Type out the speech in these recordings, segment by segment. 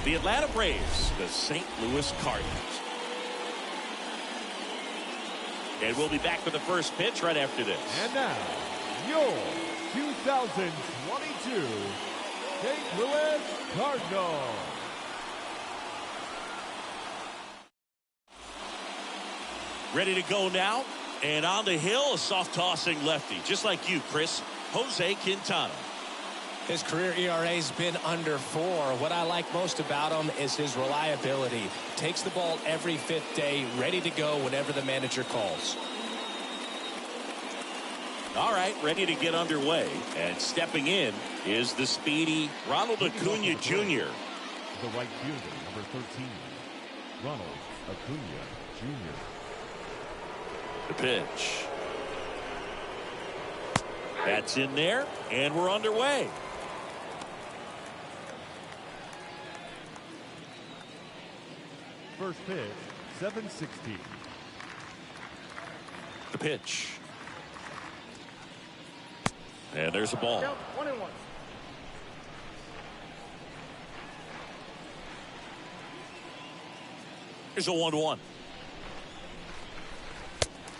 The Atlanta Braves, the St. Louis Cardinals. And we'll be back for the first pitch right after this. And now, your 2022 St. Louis Cardinals. Ready to go now. And on the hill, a soft tossing lefty. Just like you, Chris. Jose Quintana. His career ERA's been under 4. What I like most about him is his reliability. Takes the ball every 5th day, ready to go whenever the manager calls. All right, ready to get underway. And stepping in is the speedy Ronald Acuna Jr. The right fielder, number 13, Ronald Acuna Jr. The pitch. That's in there, and we're underway. First pitch, 7:16. The pitch. And there's a ball. 1-1. Here's a 1-1.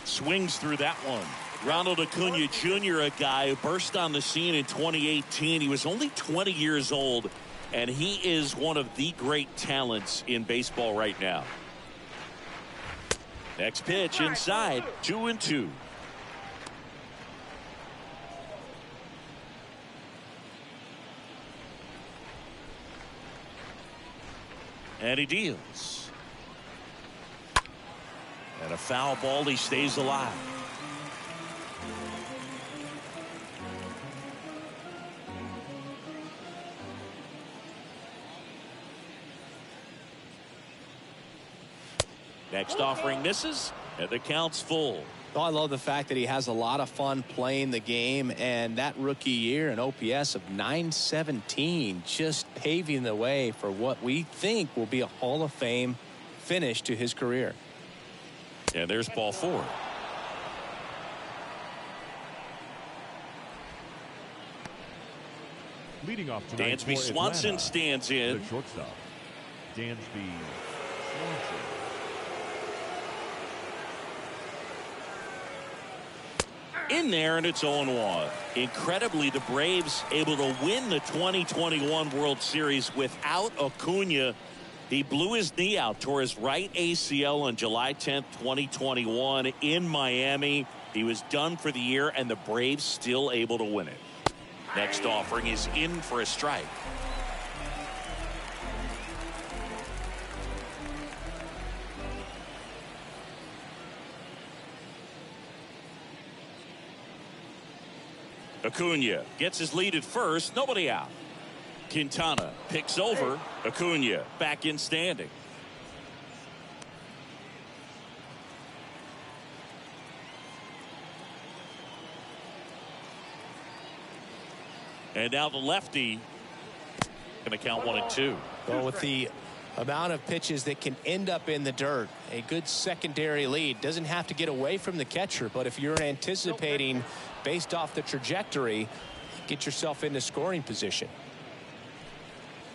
Swings through that one. Ronald Acuna Jr., a guy who burst on the scene in 2018. He was only 20 years old, and he is one of the great talents in baseball right now. Next pitch inside, 2-2. And he deals. And a foul ball, he stays alive. Next offering misses, and the count's full. Oh, I love the fact that he has a lot of fun playing the game, and that rookie year, an OPS of 917, just paving the way for what we think will be a Hall of Fame finish to his career. And there's ball 4. Leading off tonight, Dansby Swanson stands in. The shortstop, Dansby Swanson. In there, and it's 0-1. Incredibly, the Braves able to win the 2021 World Series without Acuna. He blew his knee out, tore his right ACL on July 10th, 2021 in Miami. He was done for the year, and the Braves still able to win it. Next offering is in for a strike. Acuna gets his lead at first, nobody out. Quintana picks over. Acuna back in standing. And now the lefty going to count 1-2. Well, with the amount of pitches that can end up in the dirt, a good secondary lead. Doesn't have to get away from the catcher, but if you're anticipating based off the trajectory, get yourself into scoring position.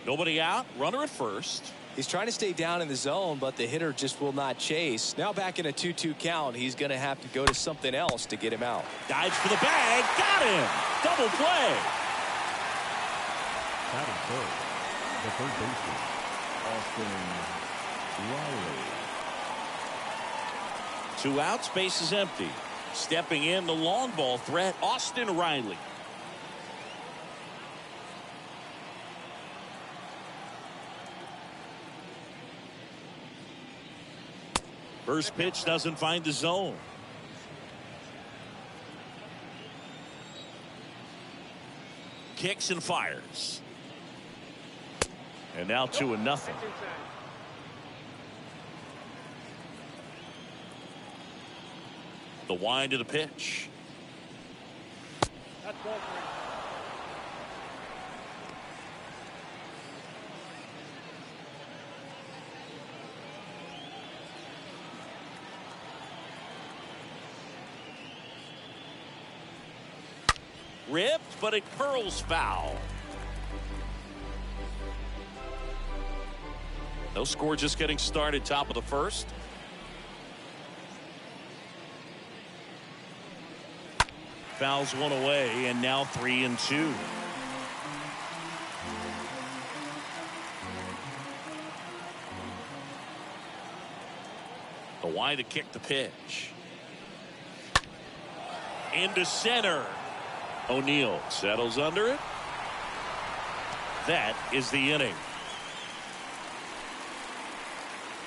Nobody out, runner at first. He's trying to stay down in the zone, but the hitter just will not chase. Now back in a 2-2 count, he's going to have to go to something else to get him out. Dives for the bag, got him. Double play. Batting third, the third baseman, Austin Riley. 2 outs, base is empty. Stepping in, the long ball threat, Austin Riley. First pitch doesn't find the zone. Kicks and fires. And now 2-0. The wind of the pitch. That's ball 3. Ripped, but it curls foul. No score, just getting started, top of the first. Fouls one away, and now 3-2. The wide to kick the pitch. Into center. O'Neill settles under it. That is the inning.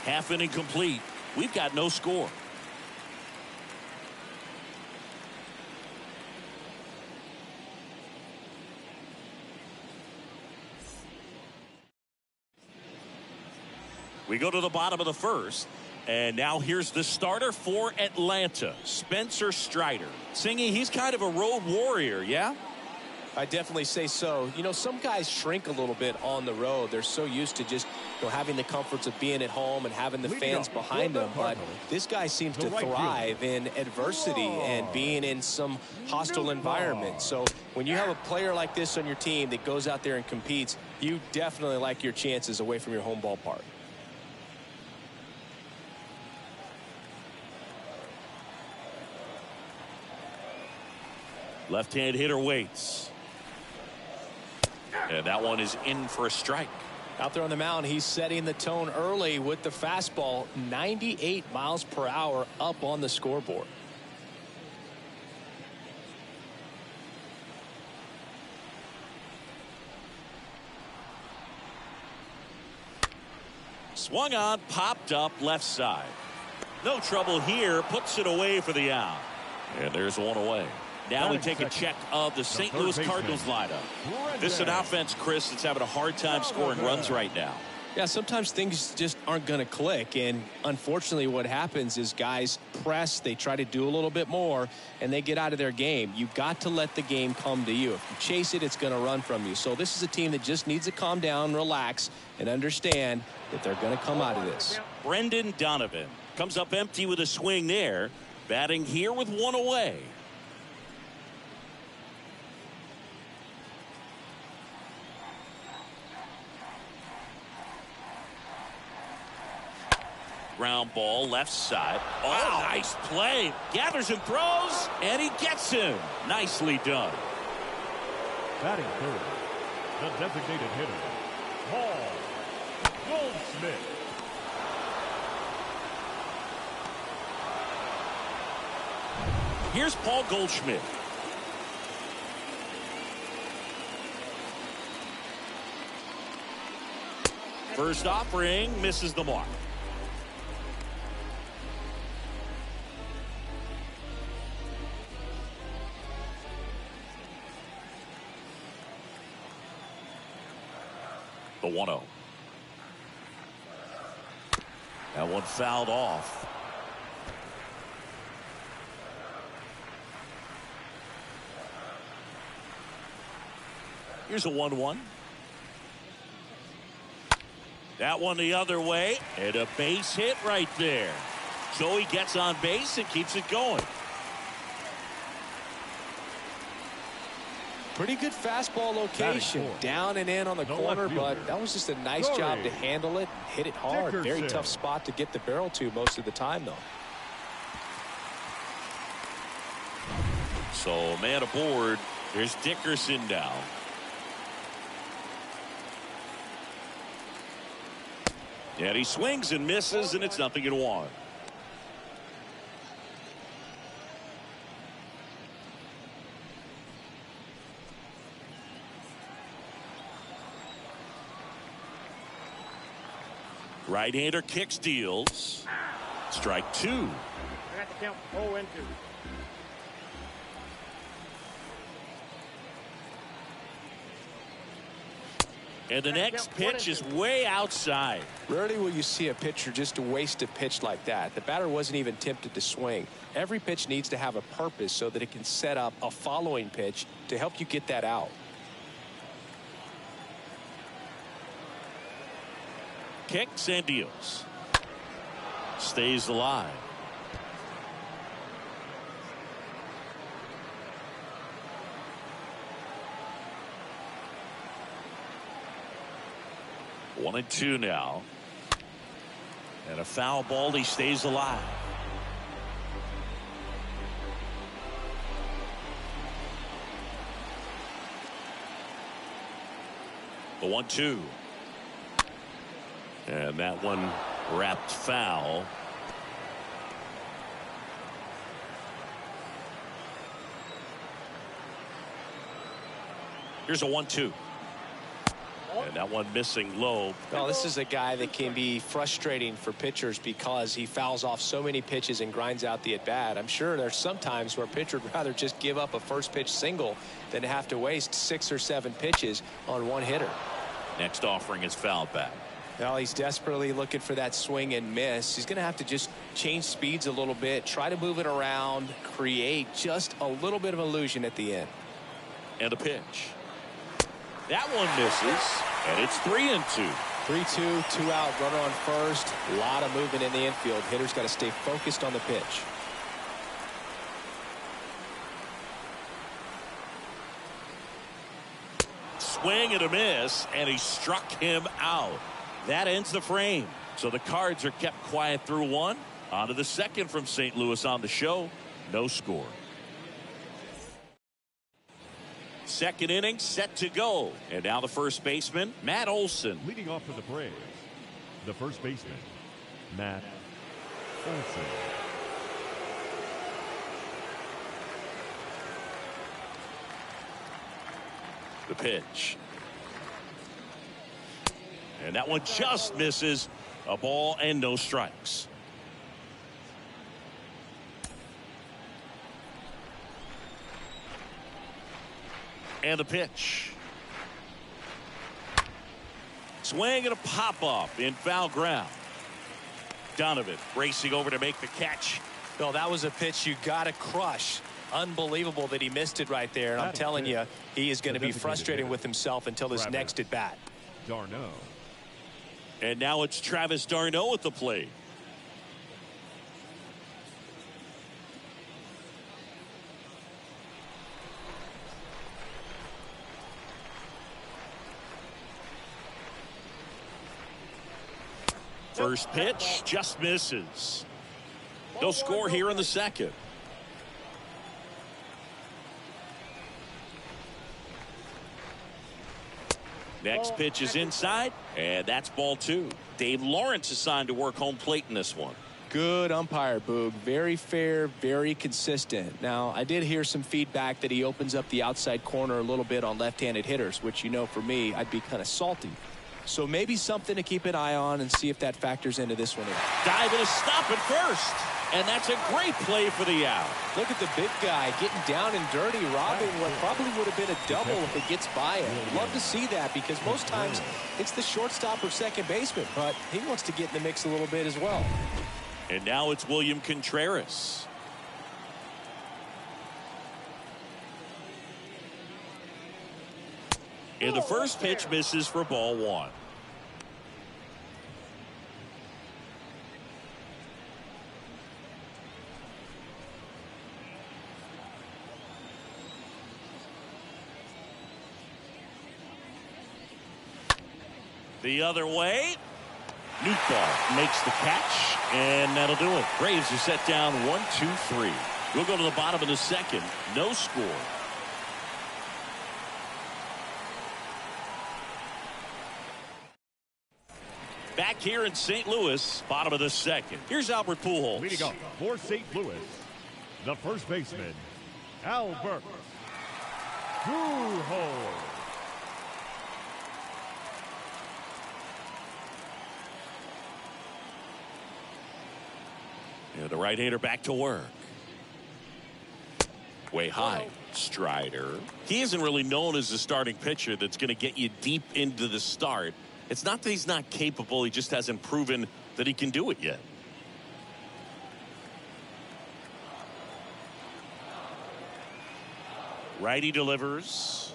Half inning complete. We've got no score. We go to the bottom of the first. And now here's the starter for Atlanta, Spencer Strider. Singy, he's kind of a road warrior, yeah? I definitely say so. You know, some guys shrink a little bit on the road. They're so used to just, having the comforts of being at home and having the fans behind them. But this guy seems to thrive in adversity and being in some hostile environment. So when you have a player like this on your team that goes out there and competes, you definitely like your chances away from your home ballpark. Left-hand hitter waits. And that one is in for a strike. Out there on the mound, he's setting the tone early with the fastball. 98 miles per hour up on the scoreboard. Swung on, popped up left side. No trouble here, puts it away for the out. And there's one away. Now we take a check of the St. Louis Cardinals lineup. This is an offense, Chris, that's having a hard time scoring runs right now. Yeah, sometimes things just aren't going to click, and unfortunately what happens is guys press, they try to do a little bit more, and they get out of their game. You've got to let the game come to you. If you chase it, it's going to run from you. So this is a team that just needs to calm down, relax, and understand that they're going to come out of this. Brendan Donovan comes up empty with a swing there, batting here with one away. Ground ball left side. Oh, wow. Nice play. Gathers and throws, and he gets him. Nicely done. Batting third, the designated hitter, Paul Goldschmidt. Here's Paul Goldschmidt. First offering misses the mark. The 1-0. That one fouled off. Here's a 1-1. That one the other way, and a base hit right there. So he gets on base and keeps it going. Pretty good fastball location, down and in on the corner, but that was just a nice job to handle it, hit it hard. Very tough spot to get the barrel to most of the time, though. So man aboard. There's Dickerson down. And he swings and misses, and it's 0-1. Right-hander kicks, deals. Strike two. I got to count 0-2. And the next pitch is way outside. Rarely will you see a pitcher just waste a pitch like that. The batter wasn't even tempted to swing. Every pitch needs to have a purpose so that it can set up a following pitch to help you get that out. Kicks and deals. Stays alive. One and two now. And a foul ball, he stays alive. The 1-2. And that one wrapped foul. Here's a 1-2. And that one missing low. Well, this is a guy that can be frustrating for pitchers because he fouls off so many pitches and grinds out the at-bat. I'm sure there's some times where a pitcher would rather just give up a first pitch single than have to waste 6 or 7 pitches on one hitter. Next offering is fouled back. Well, he's desperately looking for that swing and miss. He's going to have to just change speeds a little bit, try to move it around, create just a little bit of illusion at the end. And a pitch. That one misses, and it's 3-2. 3-2, 2 out, runner on first. A lot of movement in the infield. Hitter's got to stay focused on the pitch. Swing and a miss, and he struck him out. That ends the frame. So the Cards are kept quiet through one. On to the second from St. Louis on the show. No score. Second inning set to go. And now the first baseman, Matt Olson. Leading off for the Braves, the first baseman, Matt Olsen. The pitch. And that one just misses. A ball and no strikes. And the pitch. Swing and a pop-up in foul ground. Donovan racing over to make the catch. Well, that was a pitch you got to crush. Unbelievable that he missed it right there. And I'm telling you, he is going to be frustrated with himself until his next at bat. d'Arnaud. And now it's Travis d'Arnaud at the plate. First pitch just misses. No score here in the second. Next pitch is inside, and that's ball 2. Dave Lawrence assigned to work home plate in this one. Good umpire, Boog. Very fair, very consistent. Now, I did hear some feedback that he opens up the outside corner a little bit on left-handed hitters, which, you know, for me, I'd be kind of salty. So maybe something to keep an eye on and see if that factors into this one. Dive and a stop at first. And that's a great play for the out. Look at the big guy getting down and dirty, robbing what probably would have been a double if it gets by him. Love to see that because most times it's the shortstop or second baseman, but he wants to get in the mix a little bit as well. And now it's William Contreras. And the first pitch misses for ball 1. The other way. Newtbar makes the catch, and that'll do it. Braves are set down 1-2-3. We'll go to the bottom of the second. No score. Back here in St. Louis, bottom of the second. Here's Albert Pujols. Leading up for St. Louis, the first baseman, Albert Pujols. And the right-hander back to work. Way high. Strider. He isn't really known as a starting pitcher that's going to get you deep into the start. It's not that he's not capable. He just hasn't proven that he can do it yet. Righty delivers.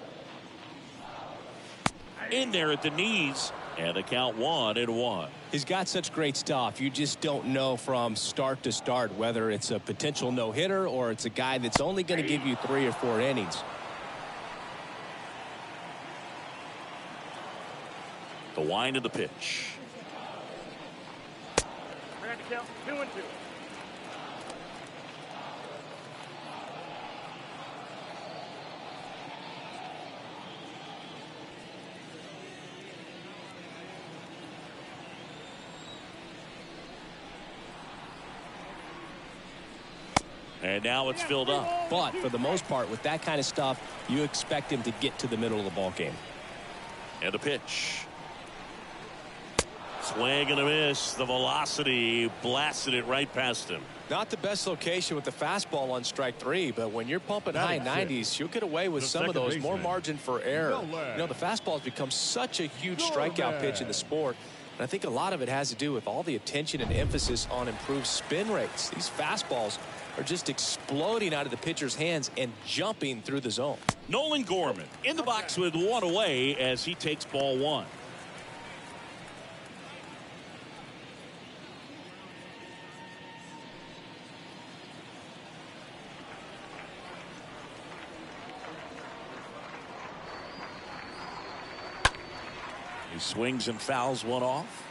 In there at the knees. And the count 1-1. He's got such great stuff. You just don't know from start to start whether it's a potential no-hitter or it's a guy that's only going to give you 3 or 4 innings. The wind of the pitch. the count 2-2. And now it's filled up. But for the most part, with that kind of stuff, you expect him to get to the middle of the ball game. And the pitch. Swing and a miss. The velocity blasted it right past him. Not the best location with the fastball on strike 3, but when you're pumping high 90s, you'll get away with some of those, more margin for error. You know, the fastball has become such a huge strikeout pitch in the sport. And I think a lot of it has to do with all the attention and emphasis on improved spin rates. These fastballs are just exploding out of the pitcher's hands and jumping through the zone. Nolan Gorman in the box with one away as he takes ball 1. He swings and fouls one off.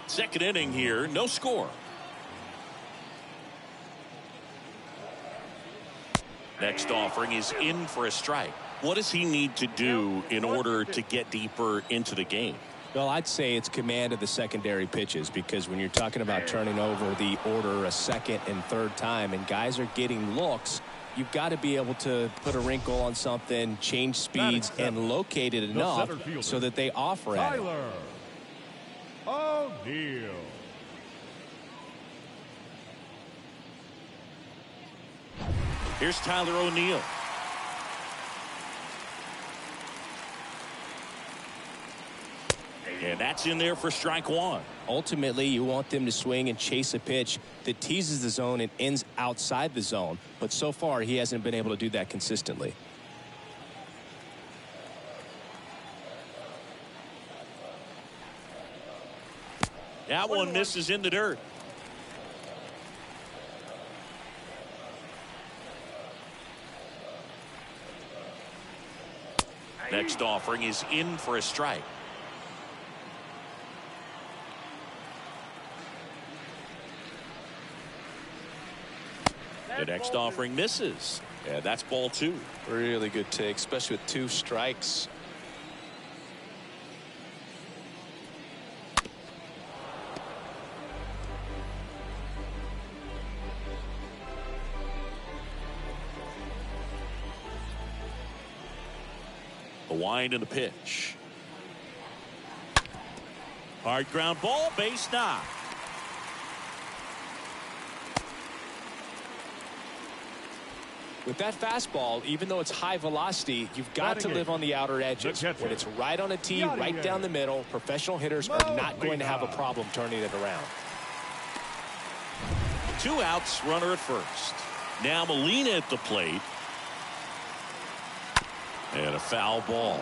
Second inning here, no score. Next offering is in for a strike. What does he need to do in order to get deeper into the game? Well, I'd say it's command of the secondary pitches, because when you're talking about turning over the order a second and third time and guys are getting looks, you've got to be able to put a wrinkle on something, change speeds, and locate it enough so that they offer at it. O'Neill. Here's Tyler O'Neill. And that's in there for strike 1. Ultimately, you want them to swing and chase a pitch that teases the zone and ends outside the zone. But so far, he hasn't been able to do that consistently. That one misses in the dirt. Next offering is in for a strike. The next offering misses. Yeah, that's ball 2. Really good take, especially with 2 strikes. The wind and the pitch. Hard ground ball, base knock. With that fastball, even though it's high velocity, you've got to live on the outer edges. When it's right on a tee, right down the middle, professional hitters are not going to have a problem turning it around. 2 outs, runner at first. Now Molina at the plate. And a foul ball.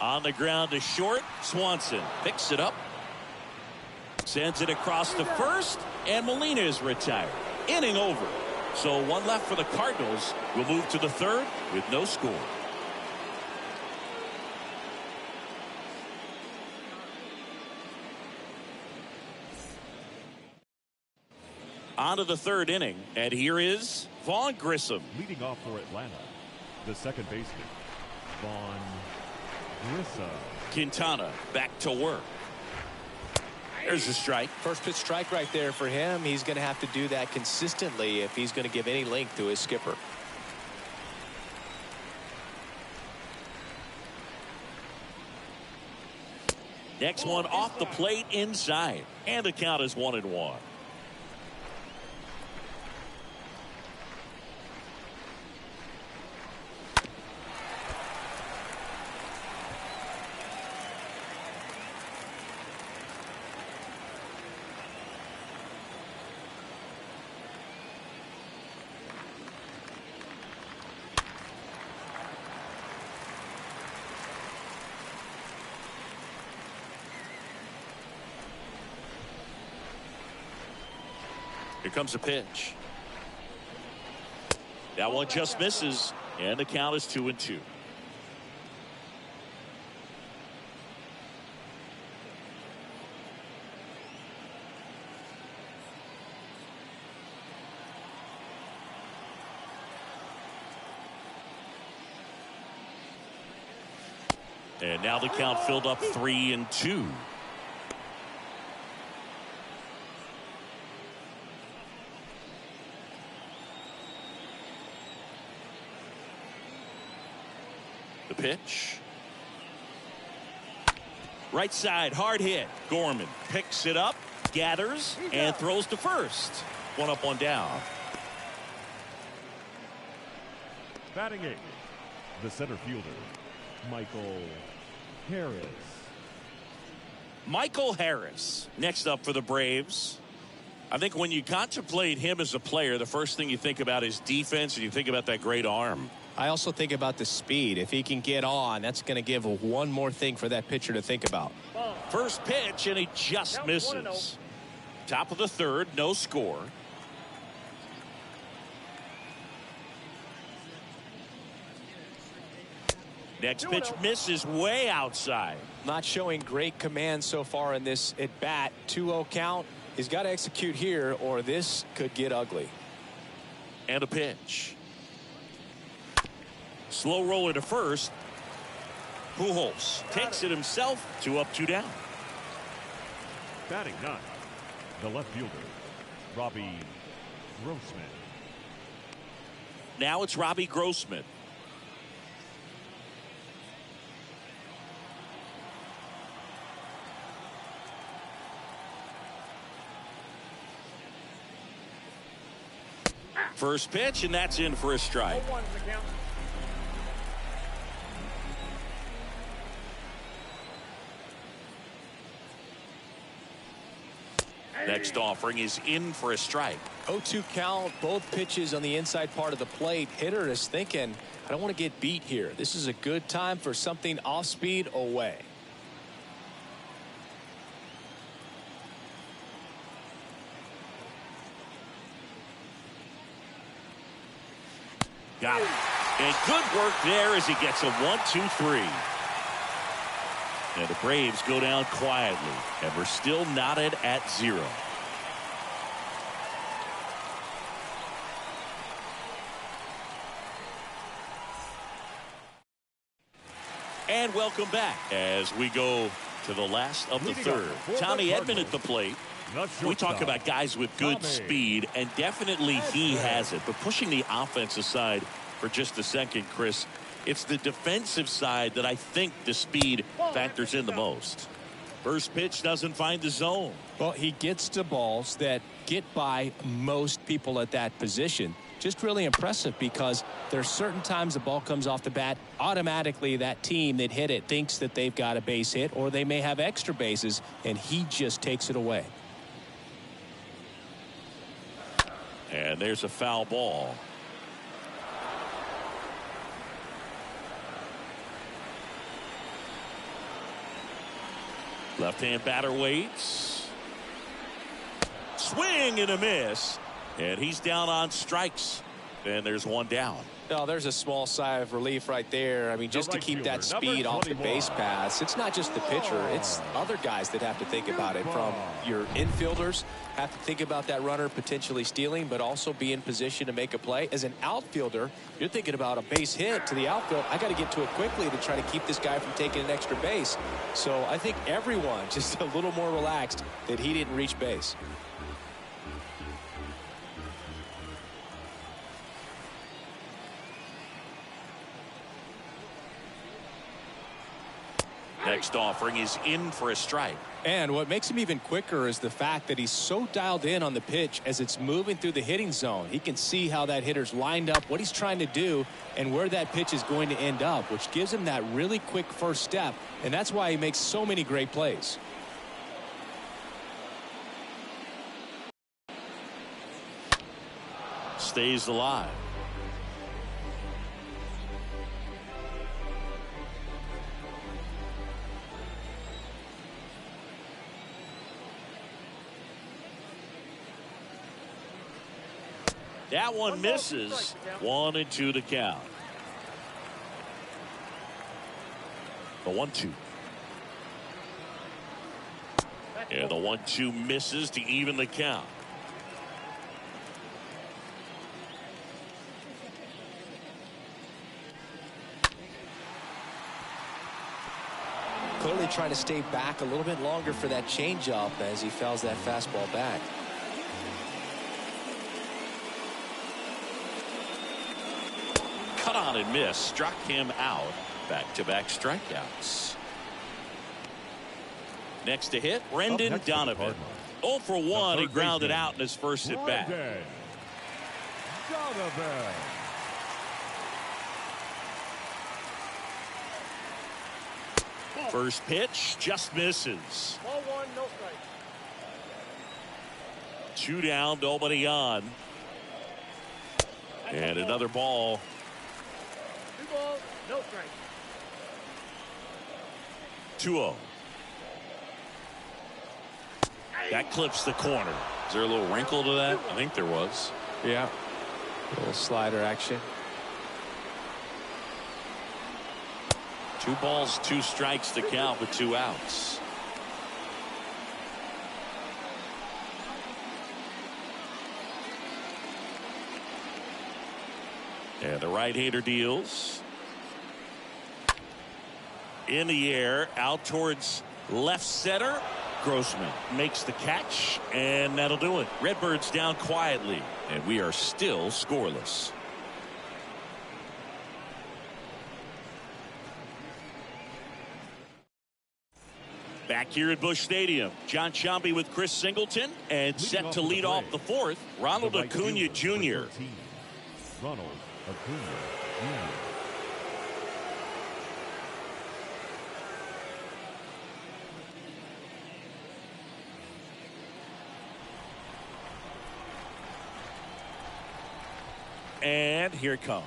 On the ground to short. Swanson picks it up. Sends it across to first. And Molina is retired. Inning over. So 1 left for the Cardinals. We'll move to the 3rd with no score. On to the 3rd inning. And here is Vaughn Grissom. Leading off for Atlanta, the second baseman, Vaughn Grissom. Quintana back to work. There's a strike. First pitch strike right there for him. He's going to have to do that consistently if he's going to give any length to his skipper. Next one off the plate inside. And the count is 1-1. Here comes a pitch. That one just misses, and the count is 2-2. And now the count filled up 3-2. The pitch. Right side, hard hit. Gorman picks it up, gathers, and throws to first. One up, one down. Batting eighth, the center fielder, Michael Harris. Michael Harris next up for the Braves. I think when you contemplate him as a player, the first thing you think about is defense, and you think about that great arm. I also think about the speed. If he can get on, that's going to give one more thing for that pitcher to think about. First pitch, and he just misses. Top of the third, no score. Next pitch misses way outside. Not showing great command so far in this at bat. 2-0 count. He's got to execute here, or this could get ugly. And a pitch. Slow roller to first. Pujols takes it himself. 2 up, 2 down. Batting ninth, the left fielder, Robbie Grossman. Now it's Robbie Grossman. First pitch, and that's in for a strike. Next offering is in for a strike. 0-2 count, both pitches on the inside part of the plate. Hitter is thinking, I don't want to get beat here. This is a good time for something off speed away. Got it. And good work there as he gets a 1-2-3. And the Braves go down quietly, and we're still knotted at 0. And welcome back as we go to the last of the third. Tommy Edmond at the plate. We talk about guys with good speed, and definitely he has it. But pushing the offense aside for just a second, Chris, it's the defensive side that I think the speed factors in the most. First pitch doesn't find the zone. Well, he gets to balls that get by most people at that position. Just really impressive, because there's certain times the ball comes off the bat, automatically that team that hit it thinks that they've got a base hit, or they may have extra bases, and he just takes it away. And there's a foul ball. Left-hand batter waits. Swing and a miss. And he's down on strikes. And there's one down. No, there's a small sigh of relief right there. I mean, just to keep that speed off the base paths. It's not just the pitcher. It's other guys that have to think about it. From your infielders have to think about that runner potentially stealing, but also be in position to make a play. As an outfielder, you're thinking about a base hit to the outfield. I got to get to it quickly to try to keep this guy from taking an extra base. So I think everyone just a little more relaxed that he didn't reach base. Next offering is in for a strike. And what makes him even quicker is the fact that he's so dialed in on the pitch as it's moving through the hitting zone. He can see how that hitter's lined up, what he's trying to do, and where that pitch is going to end up, which gives him that really quick first step. And that's why he makes so many great plays. Stays alive. That one misses. 1-2 to count. The 1-2. And the 1-2 misses to even the count. Clearly trying to stay back a little bit longer for that changeup as he fouls that fastball back. Cut on and miss. Struck him out. Back-to-back strikeouts. Next to hit, Brendan Donovan. 0 for 1. He grounded out in his first at bat. Donovan. First pitch just misses. Ball 1, no strike. 2 down, nobody on. And another ball. 2 balls, no strike. 2-0. That clips the corner. Is there a little wrinkle to that? I think there was. Yeah. A little slider action. 2 balls, 2 strikes to count with 2 outs. And the right-hander deals. In the air, out towards left center. Goldschmidt makes the catch, and that'll do it. Redbirds down quietly, and we are still scoreless. Back here at Busch Stadium, John Sciambi with Chris Singleton, and set to lead off the 4th, Ronald Acuna Jr. Ronald Acuna Jr. And here it comes.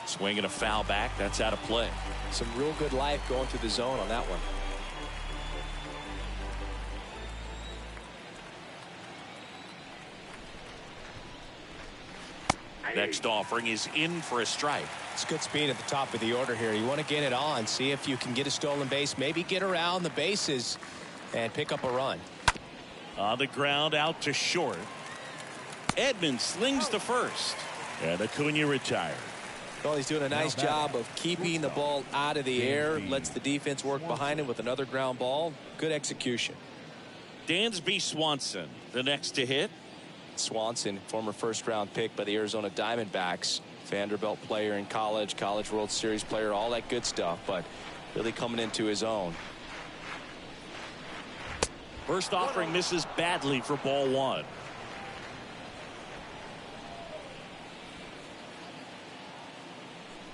Swinging a foul back. That's out of play. Some real good life going through the zone on that one. Next offering is in for a strike. It's good speed at the top of the order here. You want to get it on, see if you can get a stolen base, maybe get around the bases and pick up a run. On the ground, out to short. Edmond slings to first, and Acuna retired. Well, he's doing a nice job of keeping the ball out of the air, lets the defense work behind him with another ground ball. Good execution. Dansby Swanson, the next to hit. Swanson, former first-round pick by the Arizona Diamondbacks, Vanderbilt player in college, College World Series player, all that good stuff, but really coming into his own. First offering misses badly for ball 1.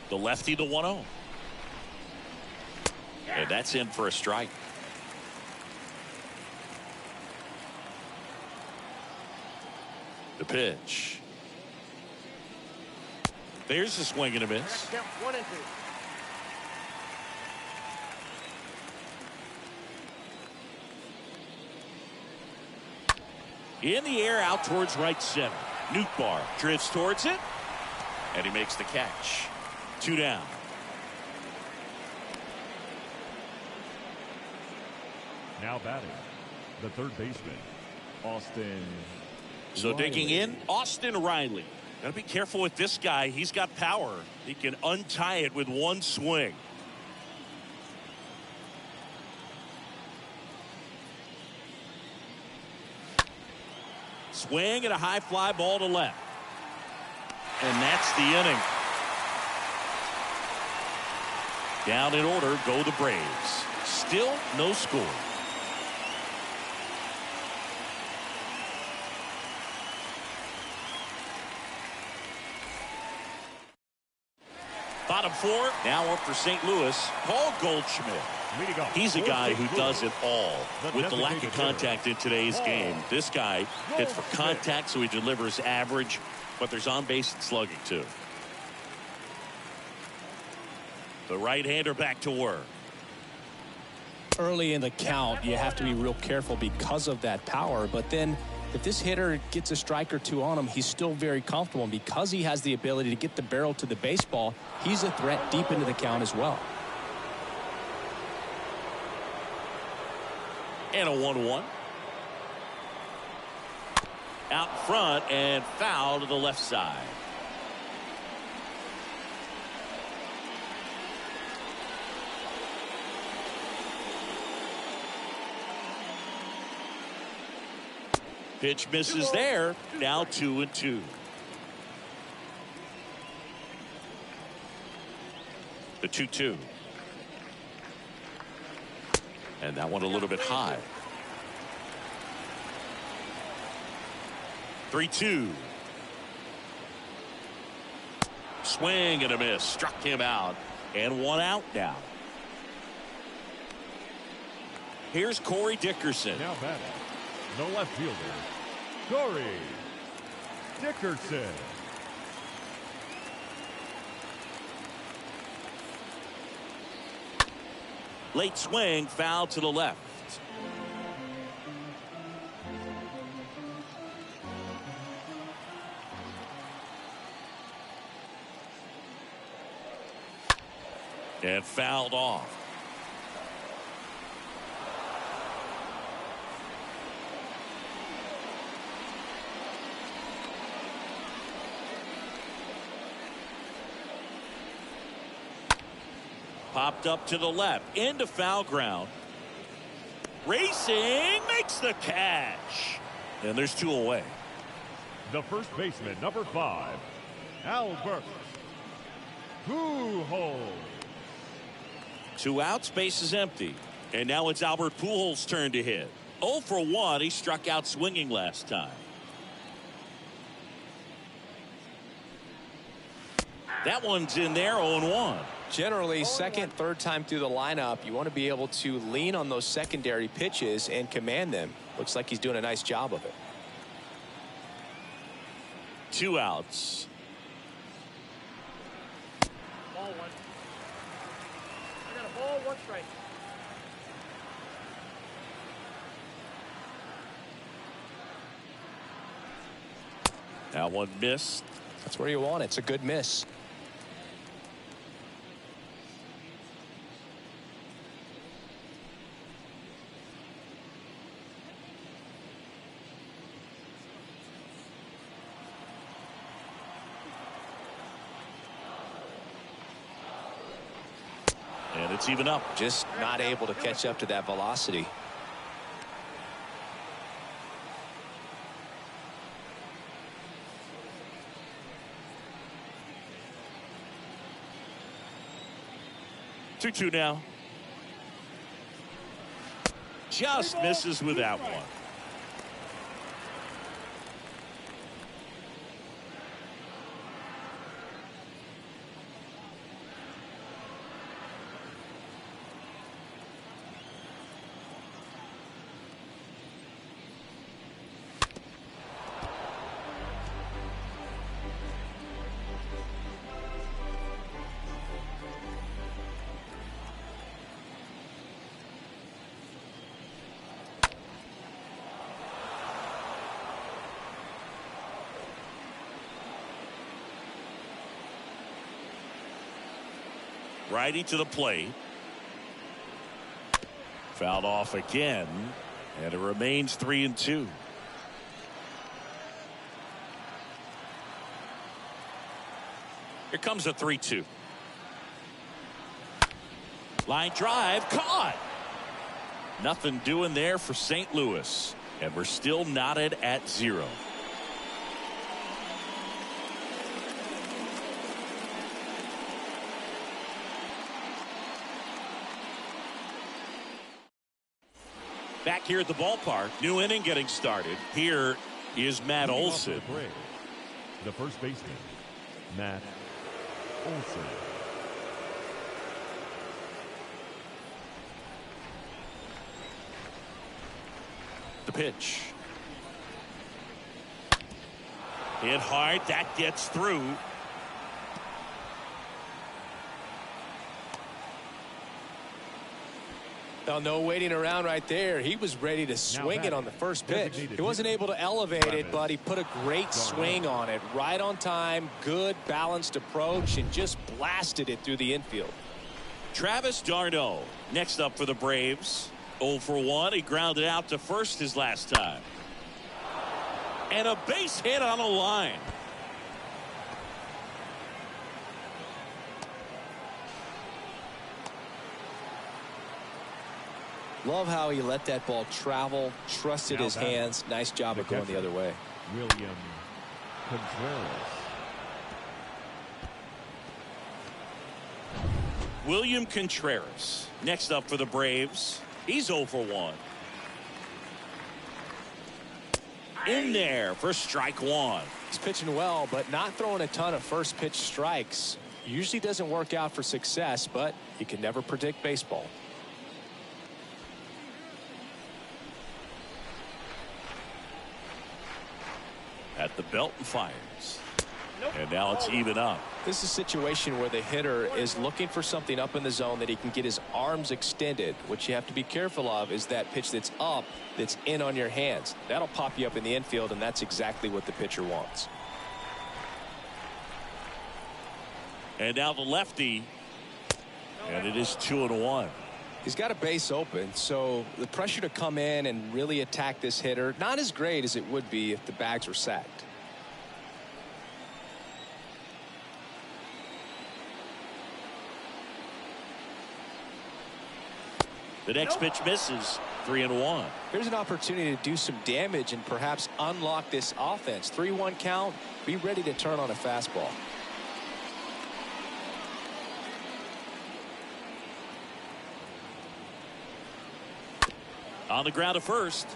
The lefty, the 1-0. And that's in for a strike. The pitch. There's a swing and a miss. Count 1 and 2. In the air, out towards right center. Nootbaar drifts towards it, and he makes the catch. 2 down. Now batting, the third baseman, Austin. So digging in, Austin Riley. Got to be careful with this guy. He's got power. He can untie it with one swing. Swing and a high fly ball to left. And that's the inning. Down in order go the Braves. Still no score. Bottom 4 now up for St. Louis. Paul Goldschmidt. He's a guy who does it all. With the lack of contact in today's game, this guy hits for contact, so he delivers average, but there's on base and slugging too. The right-hander back to work. Early in the count, you have to be real careful because of that power, but then If this hitter gets a strike or two on him, he's still very comfortable. And because he has the ability to get the barrel to the baseball, he's a threat deep into the count as well. And a 1-1. Out front and foul to the left side. Pitch misses there. Now 2-2. The 2-2. And that one a little bit high. 3-2. Swing and a miss. Struck him out. And one out now. Here's Corey Dickerson. Now batting, the left fielder, Corey Dickerson. Late swing, foul to the left. And fouled off. Popped up to the left into foul ground. Racing makes the catch. And there's two away. The first baseman, number 5, Albert Pujols. 2 outs, base is empty. And now it's Albert Pujols' turn to hit. 0 for 1. He struck out swinging last time. That one's in there, 0-1. Generally, second, third time through the lineup, you want to be able to lean on those secondary pitches and command them. Looks like he's doing a nice job of it. 2 outs. Ball 1. I got a ball, 1 strike. That one missed. That's where you want it. It's a good miss. And it's even up. Just not able to catch up to that velocity. Two now. Just misses with that one. Righty to the plate. Fouled off again. And it remains 3-2. Here comes a 3-2. Line drive caught. Nothing doing there for St. Louis. And we're still knotted at 0. Back here at the ballpark, new inning getting started. Here is Matt Olson. The first baseman, Matt Olsen. The pitch. Hit hard. That gets through. Well, no waiting around right there. He was ready to swing it on the first pitch. He wasn't able to elevate it, but he put a great swing on it. Right on time, good balanced approach, and just blasted it through the infield. Travis d'Arnaud next up for the Braves. 0 for 1. He grounded out to first his last time. And a base hit on a line. Love how he let that ball travel, trusted his hands. Nice job of going the other way. William Contreras. William Contreras next up for the Braves. He's 0 for 1. In there for strike one. He's pitching well, but not throwing a ton of first pitch strikes. Usually doesn't work out for success, but you can never predict baseball. At the belt and fires. And now it's even up. This is a situation where the hitter is looking for something up in the zone that he can get his arms extended. What you have to be careful of is that pitch that's up, that's in on your hands. That'll pop you up in the infield, and that's exactly what the pitcher wants. And now the lefty. And it is 2-1. He's got a base open, so the pressure to come in and really attack this hitter, not as great as it would be if the bags were sacked. The next pitch misses. 3-1. Here's an opportunity to do some damage and perhaps unlock this offense. 3-1 count. Be ready to turn on a fastball. On the ground to first.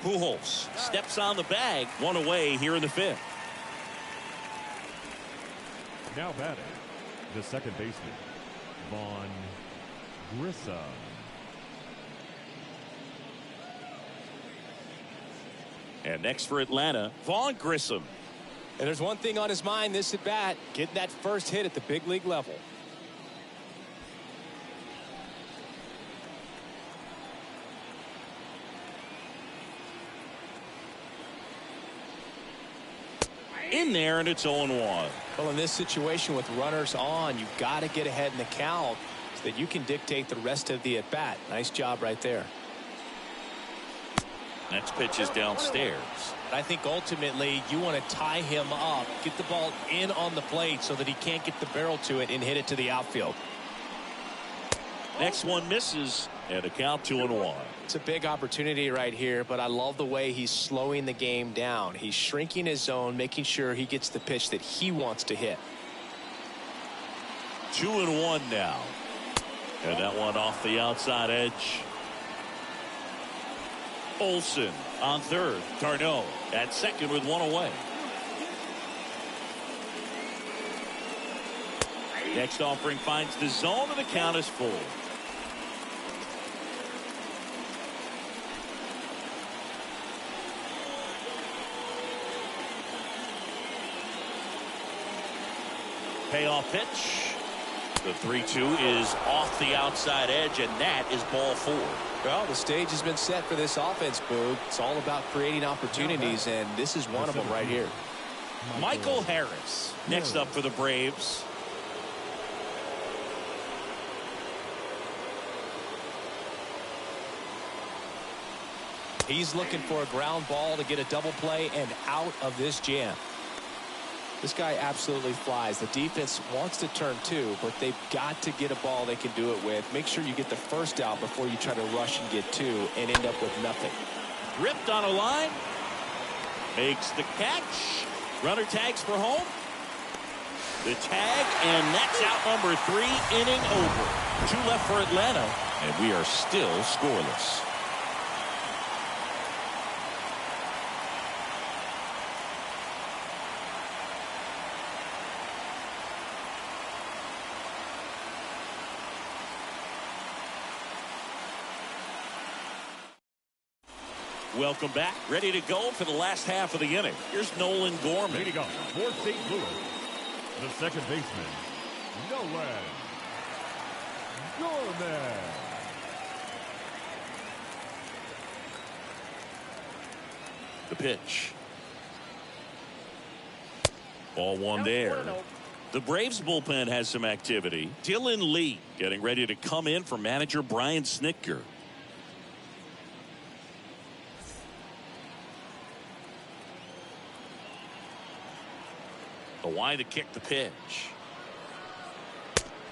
Pujols steps on the bag. One away here in the fifth. Now batting, the second baseman, Vaughn Grissom. And next for Atlanta, Vaughn Grissom. And there's one thing on his mind this at bat, getting that first hit at the big league level. In there, and it's 0-1. Well, in this situation with runners on, you've got to get ahead in the count so that you can dictate the rest of the at-bat. Nice job right there. Next pitch is downstairs. I think ultimately you want to tie him up, get the ball in on the plate so that he can't get the barrel to it and hit it to the outfield. Next one misses, and a count 2-1. It's a big opportunity right here, but I love the way he's slowing the game down. He's shrinking his zone, making sure he gets the pitch that he wants to hit. 2-1 now. And that one off the outside edge. Olsen on third. d'Arnaud at second with one away. Next offering finds the zone, and the count is full. Payoff pitch. The 3-2 is off the outside edge, and that is ball 4. Well, the stage has been set for this offense, Boog. It's all about creating opportunities, and this is one of them right here. Michael Harris next up for the Braves. He's looking for a ground ball to get a double play and out of this jam. This guy absolutely flies. The defense wants to turn two, but they've got to get a ball they can do it with. Make sure you get the first out before you try to rush and get two and end up with nothing. Ripped on a line. Makes the catch. Runner tags for home. The tag, and that's out number 3, inning over. 2 left for Atlanta, and we are still scoreless. Welcome back. Ready to go for the last half of the inning. Here's Nolan Gorman. Leading off for St. Louis, the second baseman, Nolan Gorman. The pitch. Ball one there. The Braves bullpen has some activity. Dylan Lee getting ready to come in for manager Brian Snitker. The wide to kick the pitch.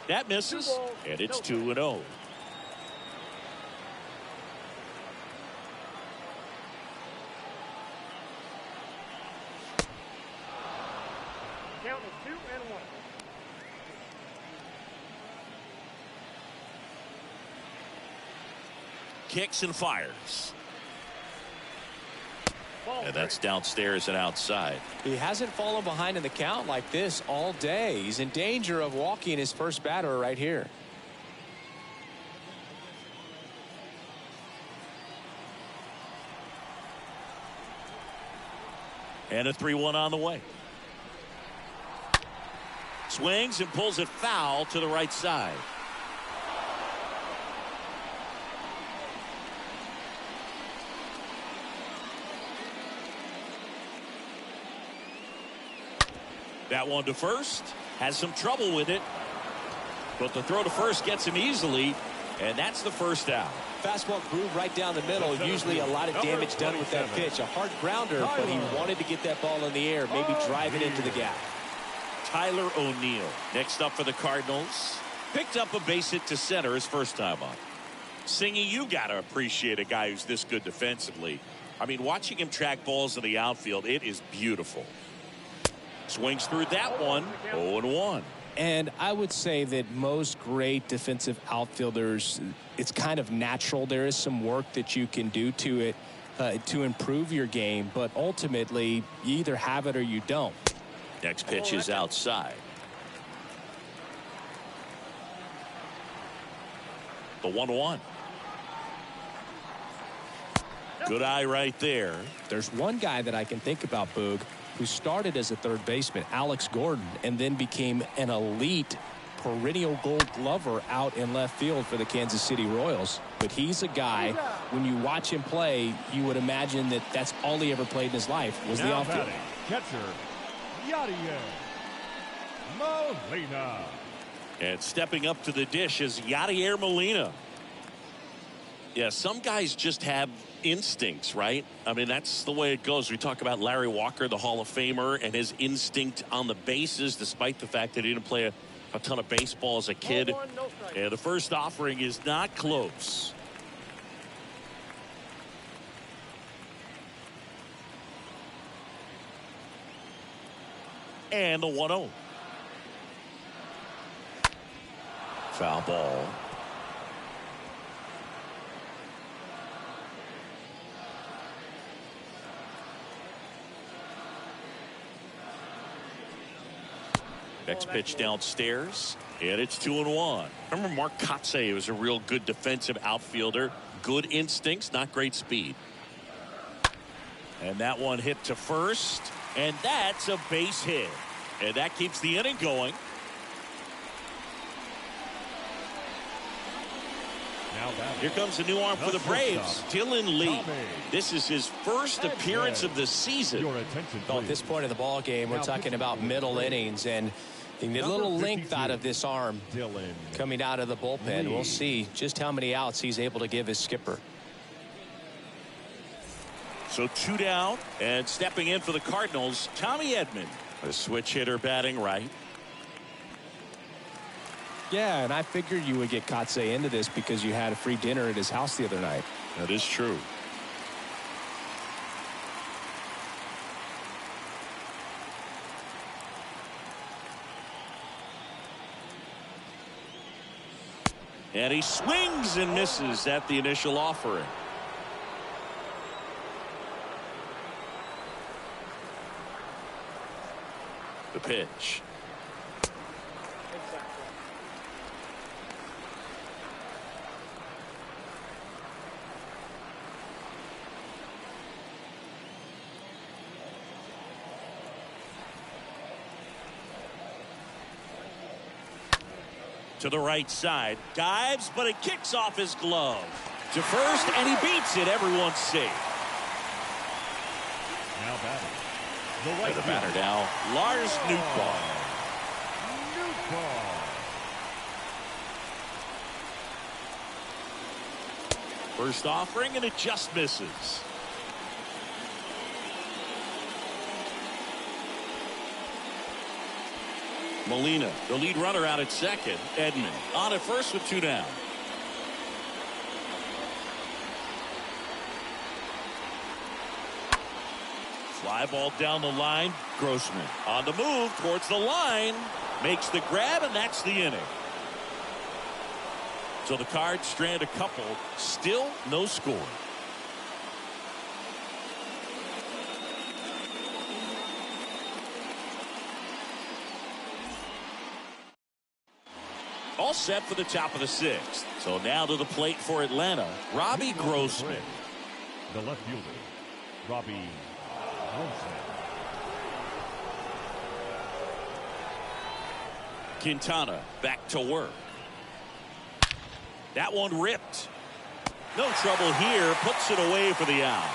That misses, and it's 2-0. Count is 2-1. Kicks and fires. And that's downstairs and outside. He hasn't fallen behind in the count like this all day. He's in danger of walking his first batter right here. And a 3-1 on the way. Swings and pulls it foul to the right side. That one to first. Has some trouble with it. But the throw to first gets him easily. And that's the first out. Fastball groove right down the middle. Usually a lot of damage done with that pitch. A hard grounder, but he wanted to get that ball in the air. Maybe drive it into the gap. Tyler O'Neill next up for the Cardinals. Picked up a base hit to center his first time up. Singy, you got to appreciate a guy who's this good defensively. I mean, watching him track balls in the outfield, it is beautiful. Swings through that one. 0-1. And I would say that most great defensive outfielders, it's kind of natural. There is some work that you can do to it to improve your game, but ultimately you either have it or you don't. Next pitch is outside. The 1-1. Good eye right there. There's one guy that I can think about, Boog, who started as a third baseman, Alex Gordon, and then became an elite perennial Gold Glover out in left field for the Kansas City Royals. But he's a guy, when you watch him play, you would imagine that that's all he ever played in his life was the outfield. Catcher, Yadier Molina. And stepping up to the dish is Yadier Molina. Yeah, some guys just have instincts, right? I mean, that's the way it goes. We talk about Larry Walker, the Hall of Famer, and his instinct on the bases, despite the fact that he didn't play a ton of baseball as a kid. And the first offering is not close. And the 1-0. Foul ball. Next pitch downstairs, and it's 2-1. Remember Mark Kotsay was a real good defensive outfielder. Good instincts, not great speed. And that one hit to first, and that's a base hit. And that keeps the inning going. Here comes a new arm for the Braves, Dylan Lee. This is his first appearance of the season. Well, at this point in the ball game, we're talking about middle innings, and you need a little length out of this arm coming out of the bullpen. We'll see just how many outs he's able to give his skipper. So 2 down, and stepping in for the Cardinals, Tommy Edmond, a switch hitter batting right. Yeah, and I figured you would get Kotsay into this because you had a free dinner at his house the other night. That is true. And he swings and misses at the initial offering. The pitch. To the right side, dives, but it kicks off his glove to first, and he beats it. Everyone's safe. The batter now, Lars Nootbaar. First offering, and it just misses. Molina, the lead runner, out at second. Edmond on at first with 2 down. Fly ball down the line. Goldschmidt on the move towards the line. Makes the grab, and that's the inning. So the Cards strand a couple. Still no score. All set for the top of the 6th. So now to the plate for Atlanta, Robbie Grossman. The left fielder, Robbie Olsen. Quintana back to work. That one ripped. No trouble here. Puts it away for the out.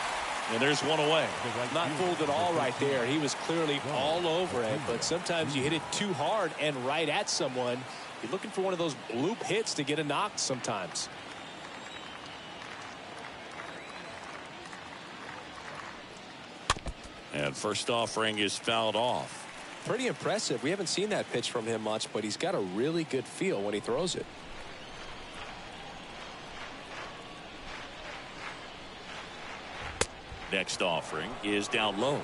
And there's one away. Not fooled at all right there. He was clearly all over it. But sometimes you hit it too hard and right at someone. You're looking for one of those bloop hits to get a knock sometimes. And first offering is fouled off. Pretty impressive. We haven't seen that pitch from him much, but he's got a really good feel when he throws it. Next offering is down low.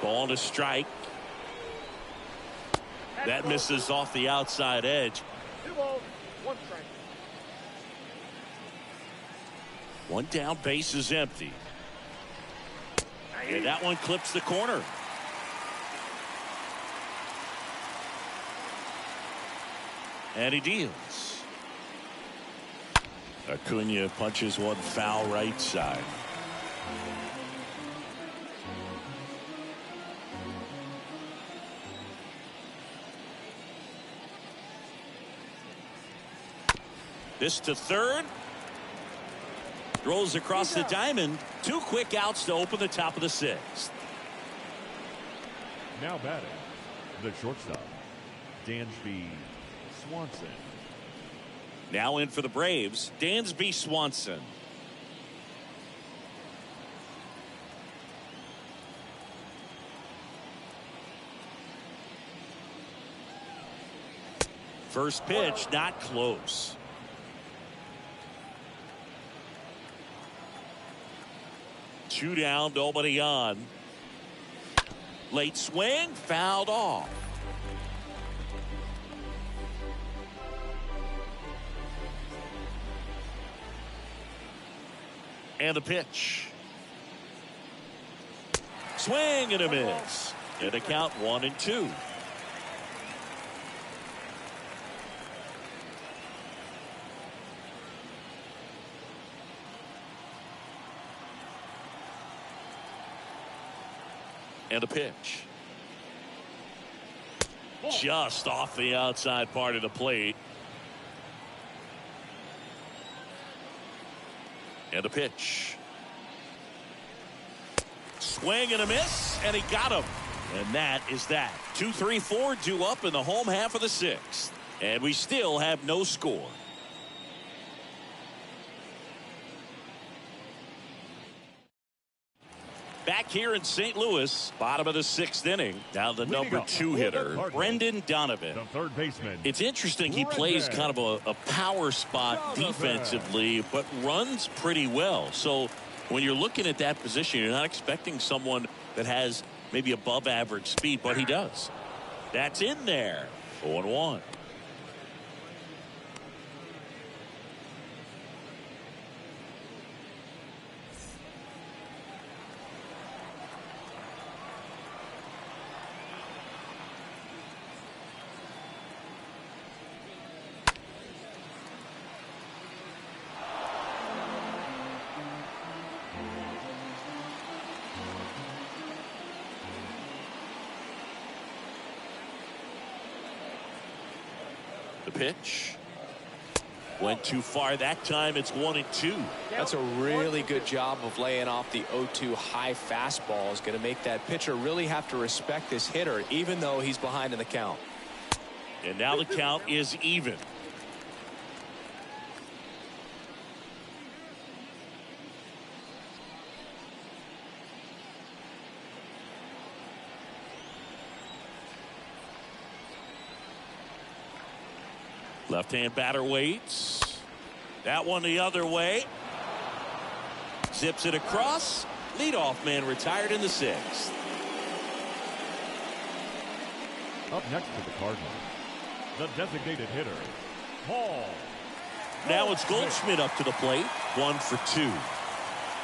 Ball to strike. That misses off the outside edge. 2 balls, 1 strike. One down, base is empty. And that one clips the corner. And he deals. Acuna punches one foul right side. This to third. Rolls across the diamond. 2 quick outs to open the top of the 6th. Now batting, the shortstop, Dansby Swanson. Now in for the Braves, Dansby Swanson. First pitch, not close. Two down, nobody on. Late swing, fouled off. And the pitch. Swing and a miss. And the count 1-2. And a pitch. Just off the outside part of the plate. And a pitch. Swing and a miss, and he got him. And that is that. 2-3-4 due up in the home half of the 6th. And we still have no score. Back here in St. Louis, bottom of the 6th inning. Now the number 2 hitter, Brendan Donovan. The third baseman. It's interesting. He plays kind of a power spot defensively, but runs pretty well. So when you're looking at that position, you're not expecting someone that has maybe above average speed, but he does. That's in there. 0-1. The pitch. Went too far that time. It's 1-2. That's a really good job of laying off the 0-2 high fastball. Is going to make that pitcher really have to respect this hitter, even though he's behind in the count. And now the count is even. Left-hand batter waits. That one the other way. Zips it across. Leadoff man retired in the 6th. Up next to the Cardinals, the designated hitter, Paul. Now it's Goldschmidt up to the plate. 1 for 2.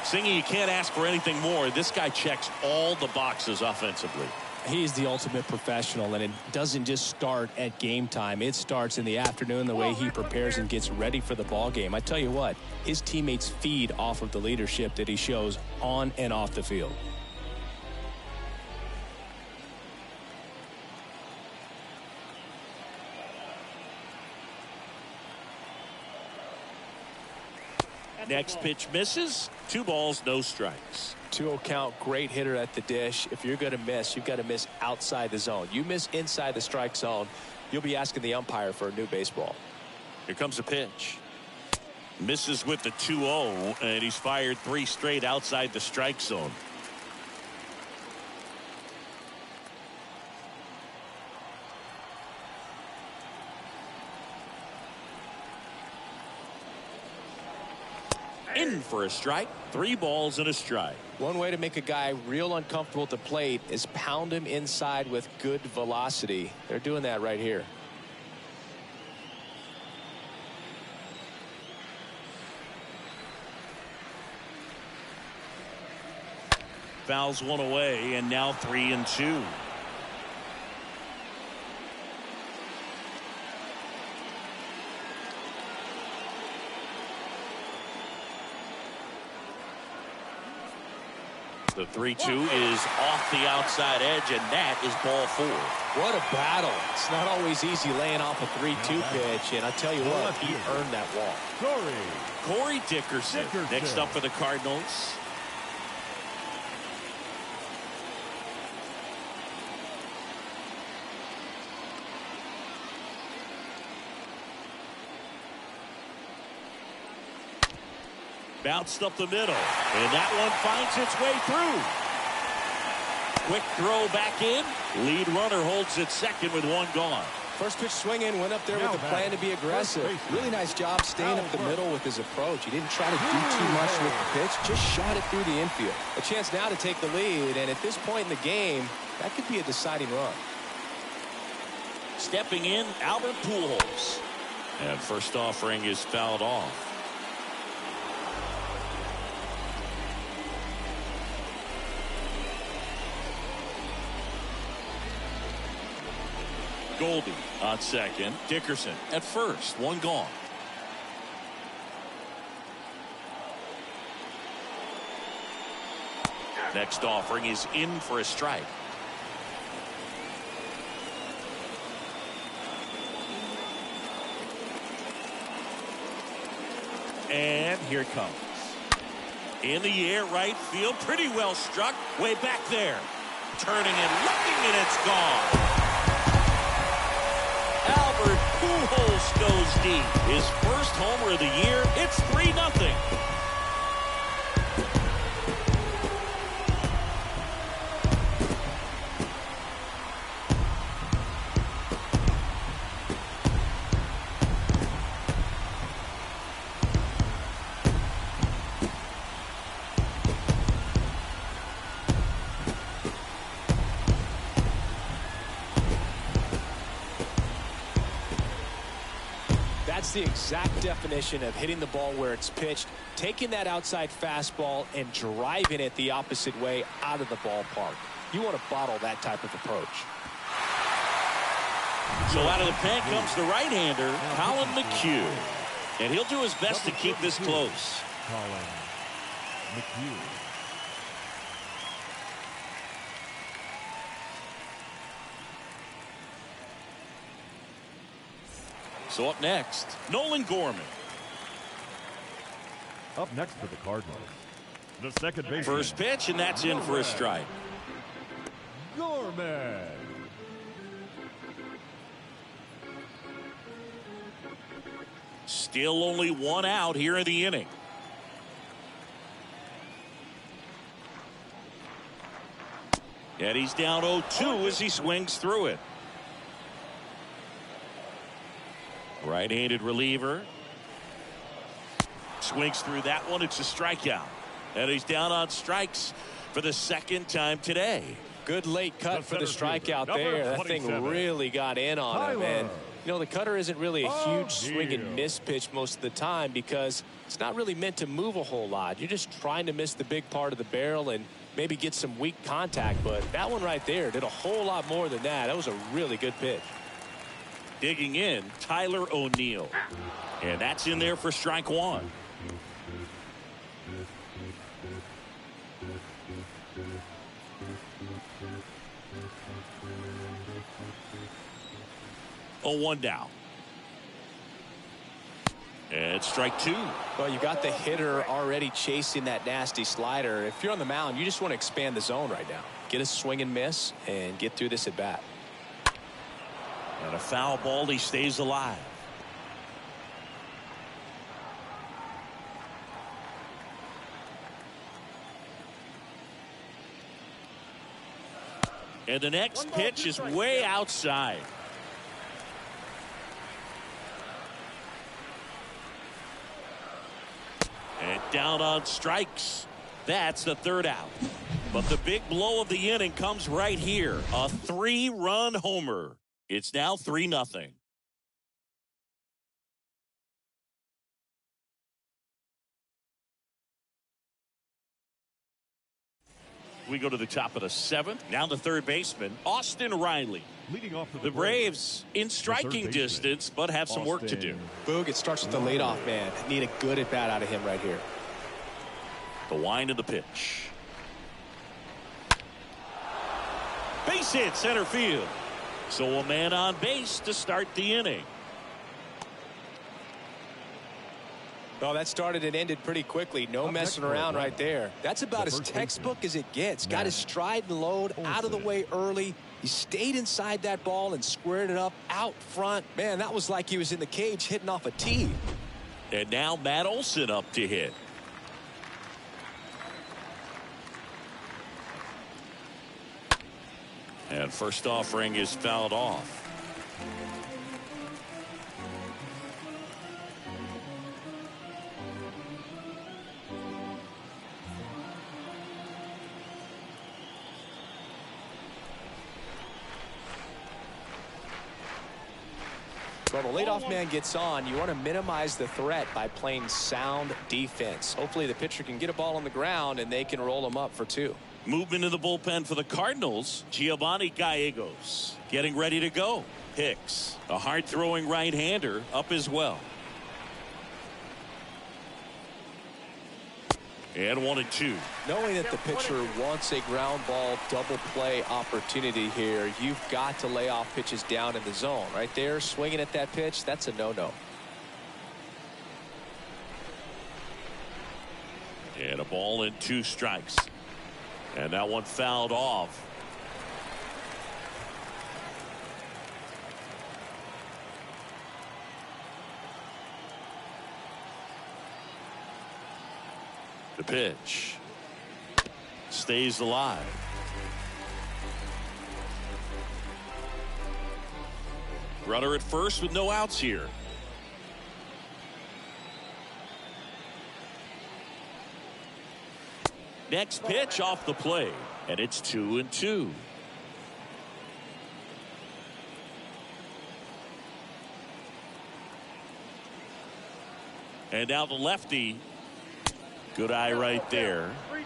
Singy, you can't ask for anything more. This guy checks all the boxes offensively. He's the ultimate professional, and it doesn't just start at game time. It starts in the afternoon, the way he prepares and gets ready for the ball game. I tell you what, his teammates feed off of the leadership that he shows on and off the field. Next pitch misses. 2 balls, no strikes. 2-0 count, great hitter at the dish. If you're going to miss, you've got to miss outside the zone. You miss inside the strike zone, you'll be asking the umpire for a new baseball. Here comes a pitch. Misses with the 2-0, and he's fired 3 straight outside the strike zone. In for a strike. 3 balls and a strike. One way to make a guy real uncomfortable at the plate is pound him inside with good velocity. They're doing that right here. Fouls one away, and now 3-2. The 3-2 is off the outside edge, and that is ball 4. What a battle. It's not always easy laying off a 3-2 pitch, and I tell you what, he earned that walk. Corey Dickerson next up for the Cardinals. Bounced up the middle, and that one finds its way through. Quick throw back in. Lead runner holds it second with 1 gone. First pitch swinging, went up there with a plan to be aggressive. Really nice job staying up the middle with his approach. He didn't try to do too much with the pitch, just shot it through the infield. A chance now to take the lead, and at this point in the game, that could be a deciding run. Stepping in, Albert Pujols. And first offering is fouled off. Goldie on second. Dickerson at first. 1 gone. Next offering is in for a strike. And here it comes. In the air, right field. Pretty well struck. Way back there. Turning and looking, and it's gone. Albert Pujols goes deep. His first homer of the year. It's 3-0. That's the exact definition of hitting the ball where it's pitched, taking that outside fastball and driving it the opposite way out of the ballpark. You want to bottle that type of approach. So out of the pen comes the right-hander, Colin McHugh. And he'll do his best to keep this close. Colin McHugh. So up next, Nolan Gorman. Up next for the Cardinals, the second baseman. First pitch, and that's in for a strike. Gorman. Still only one out here in the inning. And he's down 0-2 as he swings through it. Right-handed reliever. Swings through that one. It's a strikeout. And he's down on strikes for the second time today. Good late cut for the strikeout there. That thing really got in on him. And, you know, the cutter isn't really a huge swing and miss pitch most of the time because it's not really meant to move a whole lot. You're just trying to miss the big part of the barrel and maybe get some weak contact. But that one right there did a whole lot more than that. That was a really good pitch. Digging in, Tyler O'Neill. And that's in there for strike one. Oh, 1 down. And strike two. Well, you got the hitter already chasing that nasty slider. If you're on the mound, you just want to expand the zone right now. Get a swing and miss and get through this at bat. And a foul ball, he stays alive. And the next pitch is way outside. And down on strikes. That's the third out. But the big blow of the inning comes right here. A 3-run homer. It's now 3-0. We go to the top of the 7th. Now the third baseman, Austin Riley. Leading off The Braves in striking distance, but have some work to do. Boog, it starts with the leadoff man. Need a good at bat out of him right here. The wind of the pitch. Base hit center field. So a man on base to start the inning. Well, that started and ended pretty quickly. No messing around right there. That's about as textbook as it gets. Got his stride and load out of the way early. He stayed inside that ball and squared it up out front. Man, that was like he was in the cage hitting off a tee. And now Matt Olson up to hit. And first offering is fouled off. Well, the leadoff man gets on. You want to minimize the threat by playing sound defense. Hopefully the pitcher can get a ball on the ground and they can roll him up for 2. Movement in the bullpen for the Cardinals. Giovanni Gallegos getting ready to go. Hicks, a hard-throwing right-hander, up as well. And 1-2. Knowing that the pitcher wants a ground ball double play opportunity here, you've got to lay off pitches down in the zone. Right there, swinging at that pitch, that's a no-no. And a ball and 2 strikes. And that one fouled off. The pitch stays alive. Runner at first with no outs here. Next pitch off the plate, and it's 2-2. And now the lefty. Good eye right there. 3-2.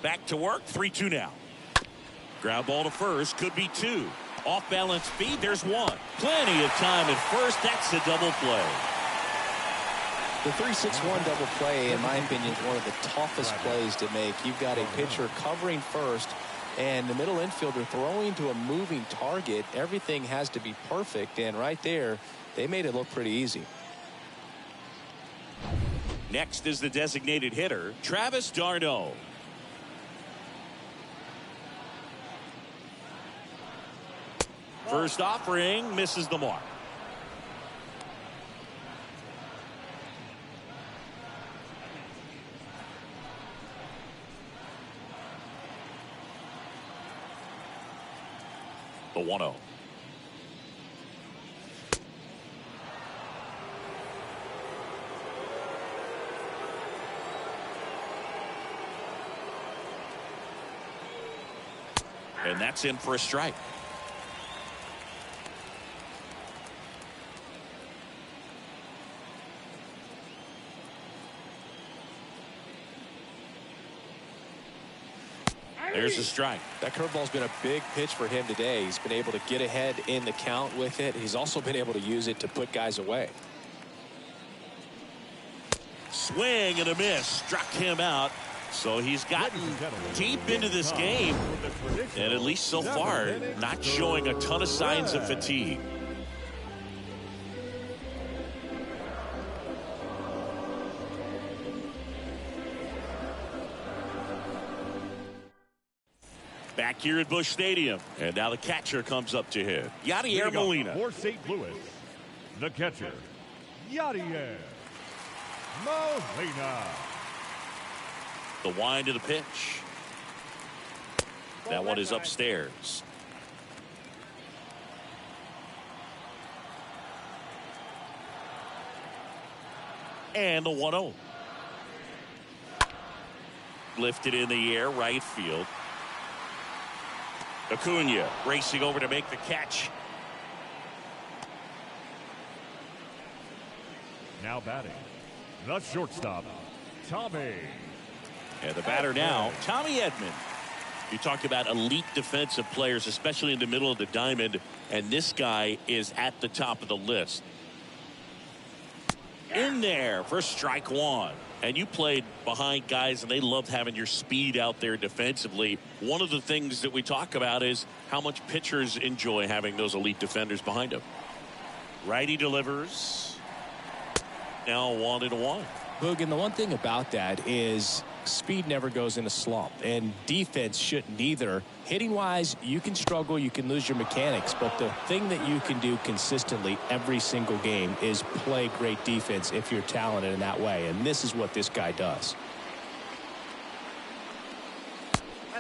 Back to work. 3-2 now. Ground ball to first. Could be 2. Off balance feed. There's 1. Plenty of time at first. That's a double play. The 3-6-1 double play, in my opinion, is one of the toughest plays to make. You've got a pitcher covering first and the middle infielder throwing to a moving target. Everything has to be perfect, and right there, they made it look pretty easy. Next is the designated hitter, Travis d'Arnaud. First offering misses the mark. The 1-0. And that's in for a strike. There's a strike. That curveball's been a big pitch for him today. He's been able to get ahead in the count with it. He's also been able to use it to put guys away. Swing and a miss. Struck him out. So he's gotten deep into this game. And at least so far, not showing a ton of signs of fatigue. Back here at Busch Stadium. And now the catcher comes up to hit. Yadier Molina. For St. Louis, the catcher, Yadier Molina. The wind of the pitch. That one is upstairs. And the 1-0. Lifted in the air, right field. Acuna racing over to make the catch. Now batting, the shortstop, Tommy. And the batter now, Tommy Edmond. You talked about elite defensive players, especially in the middle of the diamond, and this guy is at the top of the list. In there for strike one. And you played behind guys, and they loved having your speed out there defensively. One of the things that we talk about is how much pitchers enjoy having those elite defenders behind them. Righty delivers. Now 1-1. Boog, and the one thing about that is speed never goes in a slump, and defense shouldn't either. Hitting wise, you can struggle, you can lose your mechanics, but the thing that you can do consistently every single game is play great defense if you're talented in that way, and this is what this guy does.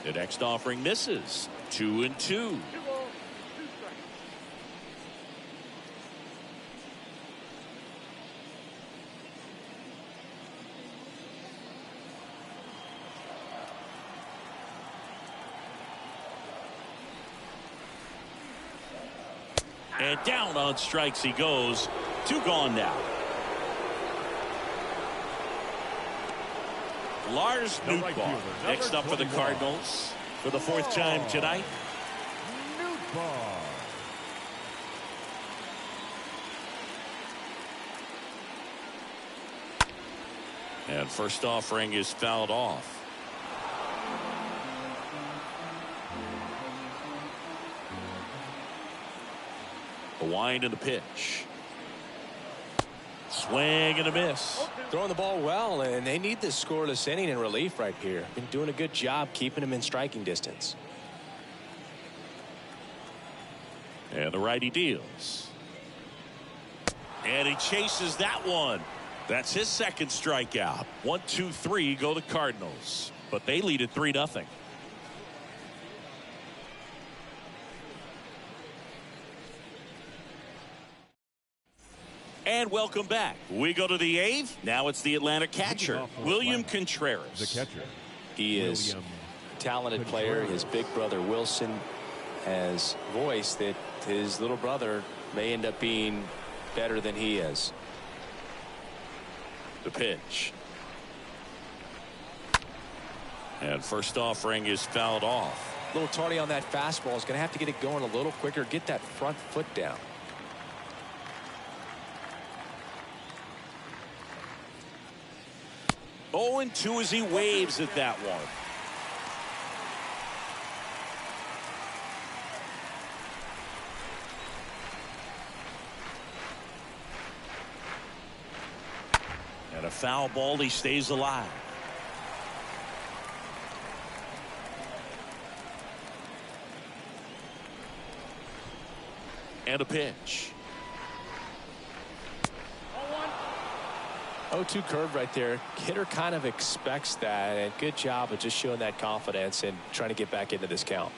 The next offering misses. 2-2. And down on strikes he goes. 2 gone now. Lars Nootbaar next up for the Cardinals for the 4th time tonight. Nootbaar. And first offering is fouled off. The wind and the pitch. Swing and a miss. Throwing the ball well, and they need this scoreless inning in relief right here. Been doing a good job keeping him in striking distance. And the righty deals. And he chases that one. That's his second strikeout. 1-2-3 go the Cardinals. But they lead at 3-0. And welcome back. We go to the 8th. Now it's the Atlanta catcher, William Contreras. The catcher. He is a talented player. His big brother Wilson has voiced that his little brother may end up being better than he is. The pitch. And first offering is fouled off. A little tardy on that fastball. Is going to have to get it going a little quicker. Get that front foot down. 0-2 as he waves at that one. And a foul ball, he stays alive. And a pitch. 0-2 curve right there. Hitter kind of expects that, and good job of just showing that confidence and trying to get back into this count.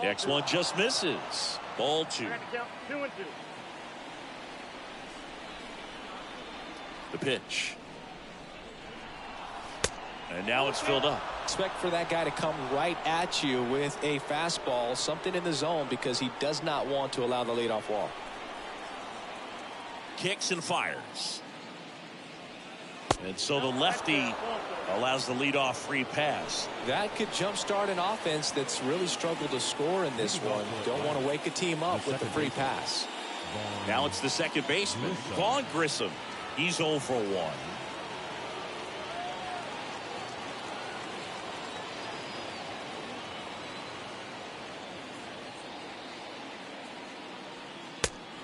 Next one just misses. Ball 2. 2-2. The pitch. And now it's filled up. Expect for that guy to come right at you with a fastball, something in the zone, because he does not want to allow the leadoff walk. Kicks and fires. And so the lefty allows the leadoff free pass. That could jumpstart an offense that's really struggled to score in this one. Don't want to wake a team up with the free pass. Now it's the second baseman, Vaughn Grissom. He's 0 for 1.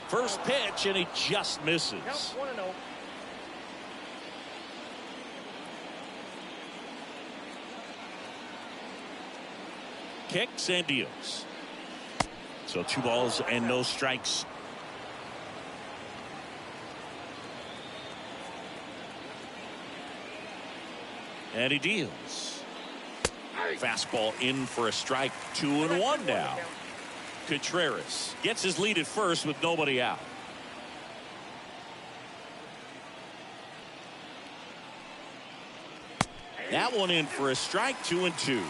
First pitch, and he just misses. Count 1-0. Kicks and deals. So 2 balls and no strikes. And he deals. Fastball in for a strike. 2-1 now. Contreras gets his lead at first with nobody out. That one in for a strike. 2-2.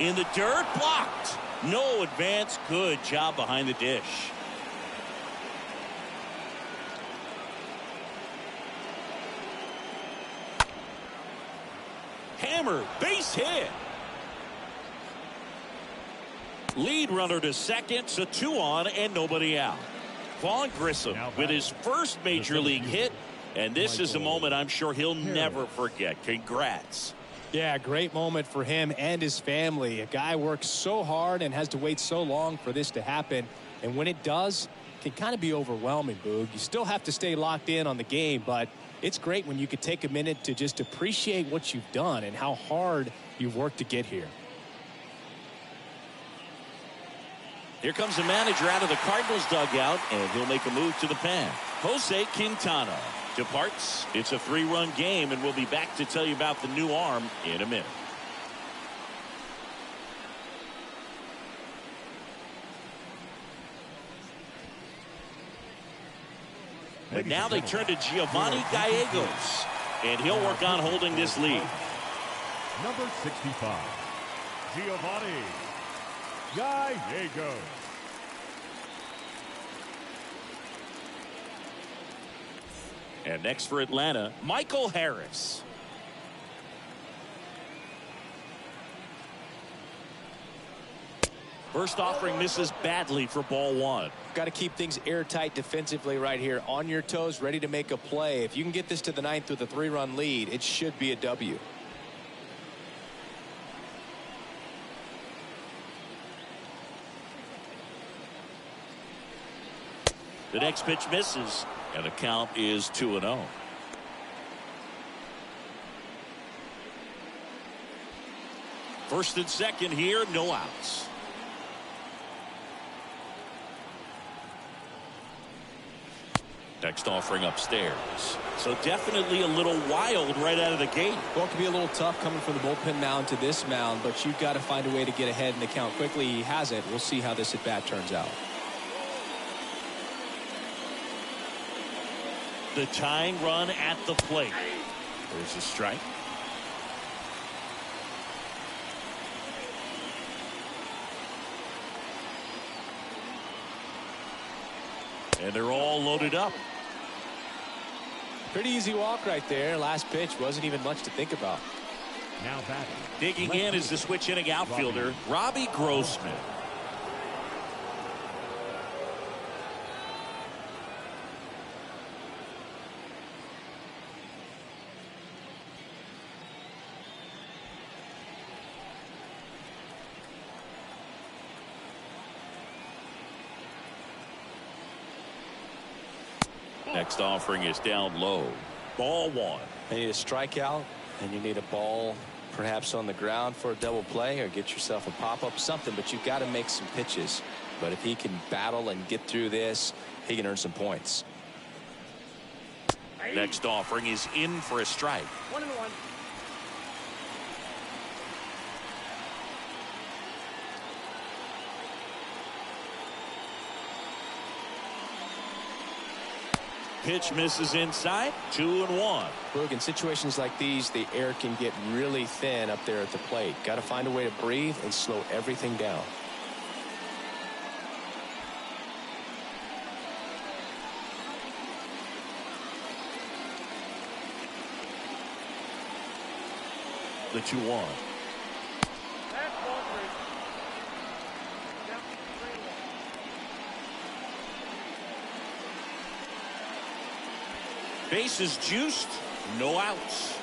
In the dirt, blocked. No advance. Good job behind the dish. Hammer, base hit. Lead runner to second, so 2 on and nobody out. Vaughn Grissom with his first major league hit, and this is a moment I'm sure he'll never forget. Congrats. Yeah, great moment for him and his family. A guy works so hard and has to wait so long for this to happen. And when it does, it can kind of be overwhelming, Boog. You still have to stay locked in on the game, but it's great when you could take a minute to just appreciate what you've done and how hard you've worked to get here. Here comes the manager out of the Cardinals dugout, and he'll make a move to the pen. Jose Quintana departs. It's a 3-run game, and we'll be back to tell you about the new arm in a minute. But now they turn to Giovanni Gallegos, and he'll work on holding this lead. Number 65, Giovanni Gallegos. And next for Atlanta, Michael Harris. First offering misses badly for ball 1. Got to keep things airtight defensively right here. On your toes, ready to make a play. If you can get this to the 9th with a 3-run lead, it should be a W. The next pitch misses, and the count is 2-0. First and second here, no outs. Next offering upstairs. So definitely a little wild right out of the gate. Well, it can be a little tough coming from the bullpen mound to this mound, but you've got to find a way to get ahead in the count quickly. He hasn't. We'll see how this at bat turns out. The tying run at the plate. There's a strike. And they're all loaded up. Pretty easy walk right there. Last pitch wasn't even much to think about. Now batting. Digging in is the switch inning outfielder, Robbie Goldschmidt. Next offering is down low. Ball one. You need a strikeout, and you need a ball perhaps on the ground for a double play, or get yourself a pop-up, something, but you've got to make some pitches. But if he can battle and get through this, he can earn some points. Next offering is in for a strike. 1-1. Pitch misses inside. 2-1. Look, in situations like these, the air can get really thin up there at the plate. Got to find a way to breathe and slow everything down. The 2-1. That's ball 3. Down 3-1. Bases juiced. No outs.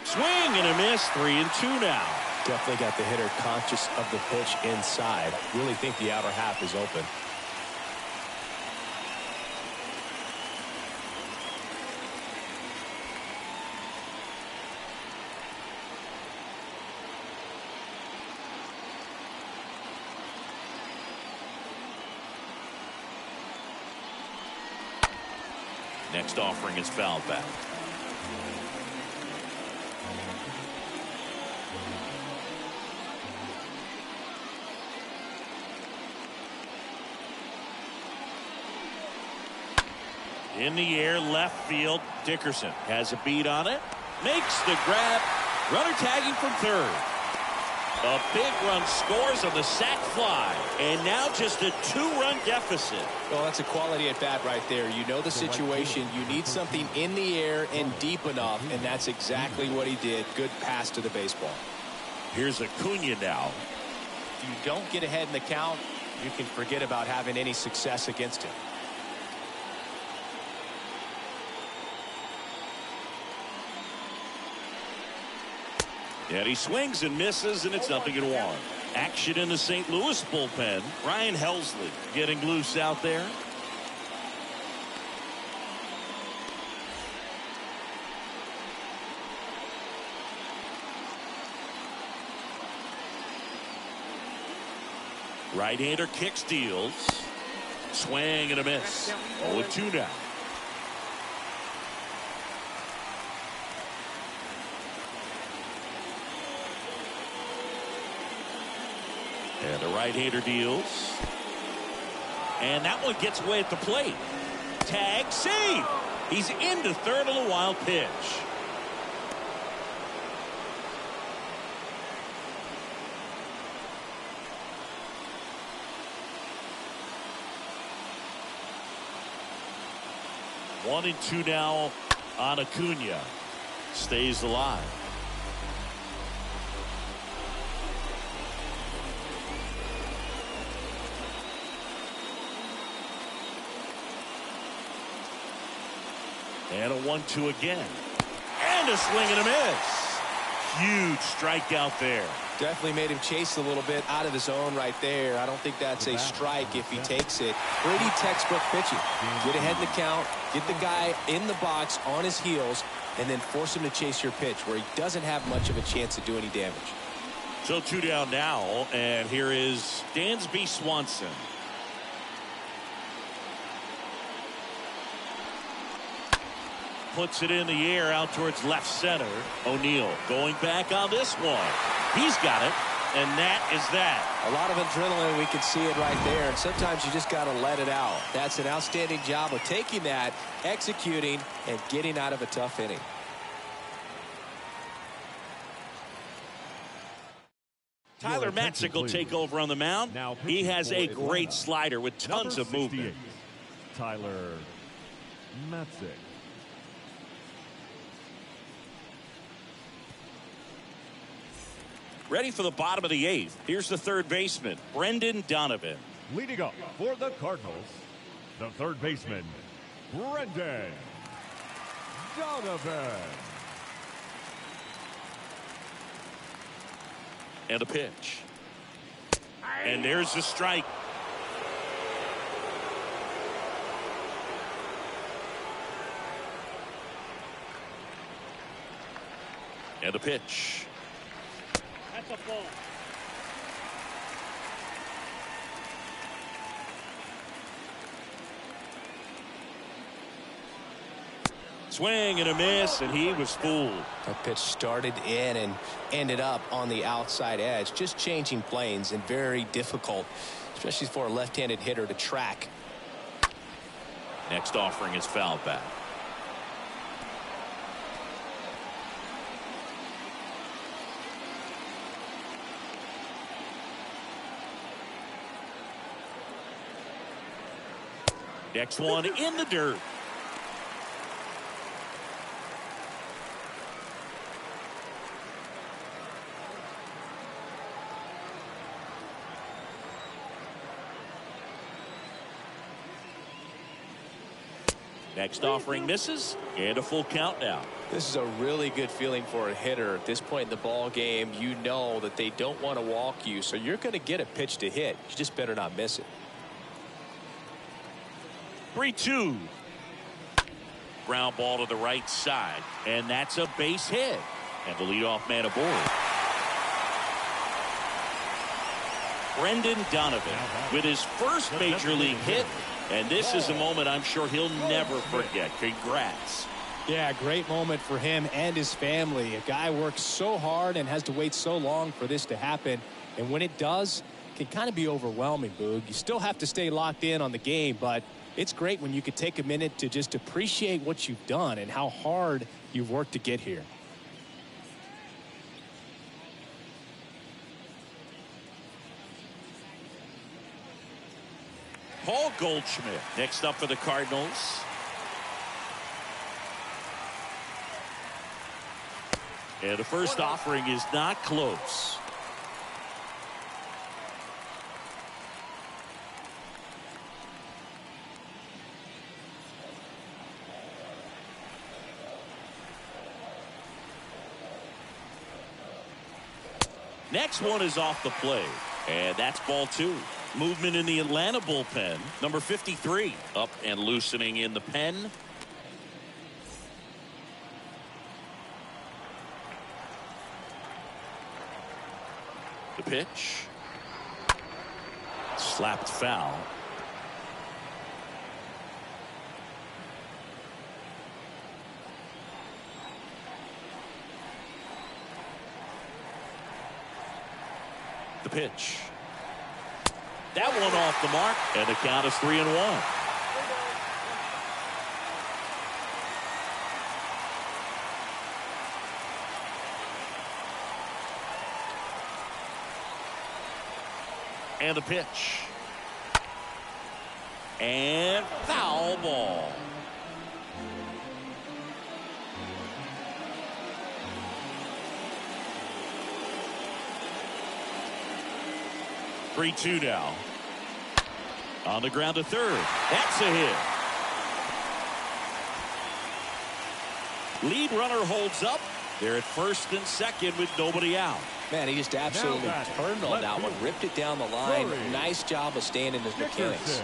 Swing and a miss. 3-2 now. Definitely got the hitter conscious of the pitch inside. Really think the outer half is open. Next offering is fouled back. In the air, left field. Dickerson has a beat on it. Makes the grab. Runner tagging from third. A big run scores on the sac fly. And now just a 2-run deficit. Well, that's a quality at bat right there. You know the situation. You need something in the air and deep enough, and that's exactly what he did. Good pass to the baseball. Here's Acuna now. If you don't get ahead in the count, you can forget about having any success against him. And he swings and misses, and it's 0-1. Action in the St. Louis bullpen. Ryan Helsley getting loose out there. Right-hander kick steals. Swing and a miss. 0-2 now. And the right-hander deals. And that one gets away at the plate. Tag, save. He's into third on the wild pitch. One and two now on Acuna. Stays alive. And a 1-2 again. And a swing and a miss. Huge strikeout there. Definitely made him chase a little bit out of his zone right there. I don't think that's a strike if he takes it. Pretty textbook pitching. Get ahead in the count, get the guy in the box on his heels, and then force him to chase your pitch where he doesn't have much of a chance to do any damage. So 2 down now, and here is Dansby Swanson. Puts it in the air out towards left center. O'Neill going back on this one. He's got it. and that is that. A lot of adrenaline, we can see it right there, and sometimes you just got to let it out. That's an outstanding job of taking that, executing, and getting out of a tough inning. Tyler Matzik will take over on the mound. He has a great slider with tons of movement. Tyler Matzik. Ready for the bottom of the 8th. Here's the third baseman, Brendan Donovan. Leading up for the Cardinals, the third baseman, Brendan Donovan. And a pitch. And there's the strike. And a pitch. That's a ball. Swing and a miss, and he was fooled. That pitch started in and ended up on the outside edge. Just changing planes and very difficult, especially for a left-handed hitter to track. Next offering is foul back. Next one in the dirt. Next offering misses, and a full count now. This is a really good feeling for a hitter at this point in the ball game. You know that they don't want to walk you, so you're going to get a pitch to hit. You just better not miss it. 3-2. Ground ball to the right side, and that's a base hit. And the leadoff man aboard. Brendan Donovan with his first major league hit, and this is a moment I'm sure he'll never forget. Congrats. Yeah, great moment for him and his family. A guy works so hard and has to wait so long for this to happen, and when it does, it can kind of be overwhelming, Boog. You still have to stay locked in on the game, but it's great when you could take a minute to just appreciate what you've done and how hard you've worked to get here. Paul Goldschmidt next up for the Cardinals. And the first offering is not close. Next one is off the plate, and that's ball 2. Movement in the Atlanta bullpen. Number 53 up and loosening in the pen. The pitch. Slapped foul. The pitch. That one off the mark, and the count is 3-1. And the pitch. And foul ball. Three-two now. On the ground to third. That's a hit. Lead runner holds up. They're at first and second with nobody out. Man, he just absolutely turned on that one. Ripped it down the line. Nice job of staying in his mechanics.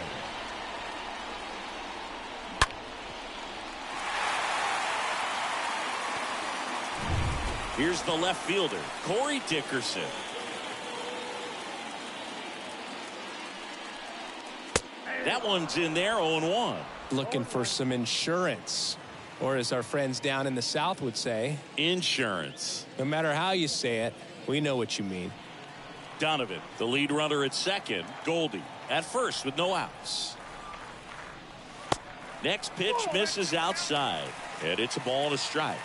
Here's the left fielder, Corey Dickerson. That one's in there, 0-1. Looking for some insurance. Or as our friends down in the South would say, insurance. No matter how you say it, we know what you mean. Donovan, the lead runner at second. Goldie at first with no outs. Next pitch misses outside, and it's a ball and a strike.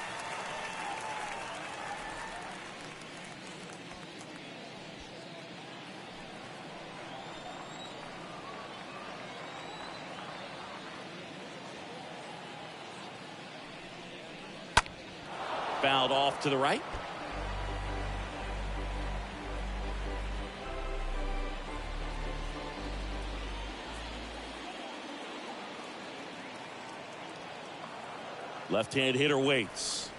Fouled off to the right. Left-hand hitter waits.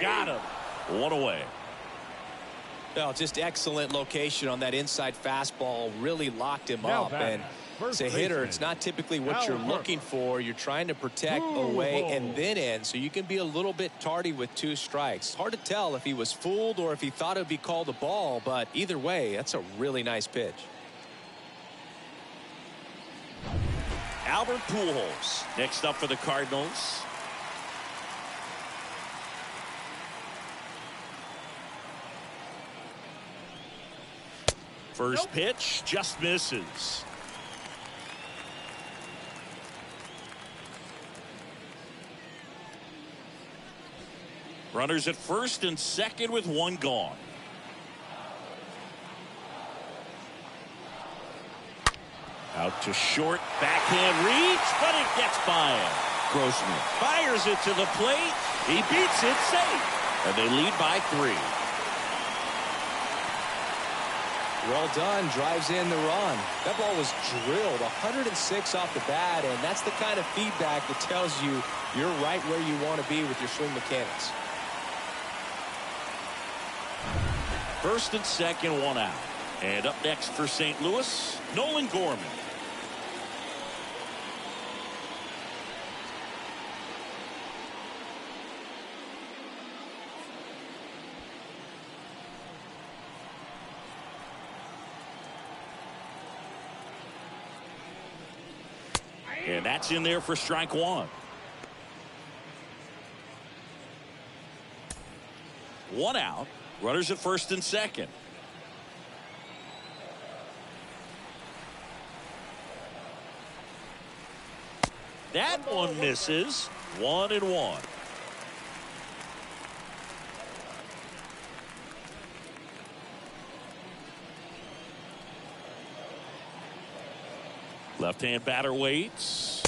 Got him. One away. Well, just excellent location on that inside fastball. Really locked him Now up. back, And first as a hitter, baseman, it's not typically what you're Howard. looking for. You're trying to protect away and then in, so you can be a little bit tardy with 2 strikes. Hard to tell if he was fooled or if he thought it would be called a ball, but either way, that's a really nice pitch. Albert Pujols next up for the Cardinals. First pitch just misses. Runners at first and second with 1 gone. Out to short, backhand reach, but it gets by him. Goldschmidt fires it to the plate. He beats it safe, and they lead by 3. Well done. Drives in the run. That ball was drilled 106 off the bat, and that's the kind of feedback that tells you you're right where you want to be with your swing mechanics. First and second, 1 out. And up next for St. Louis, Nolan Gorman. And that's in there for strike 1. 1 out. Runners at first and second. That one misses. 1-1. Left-hand batter waits.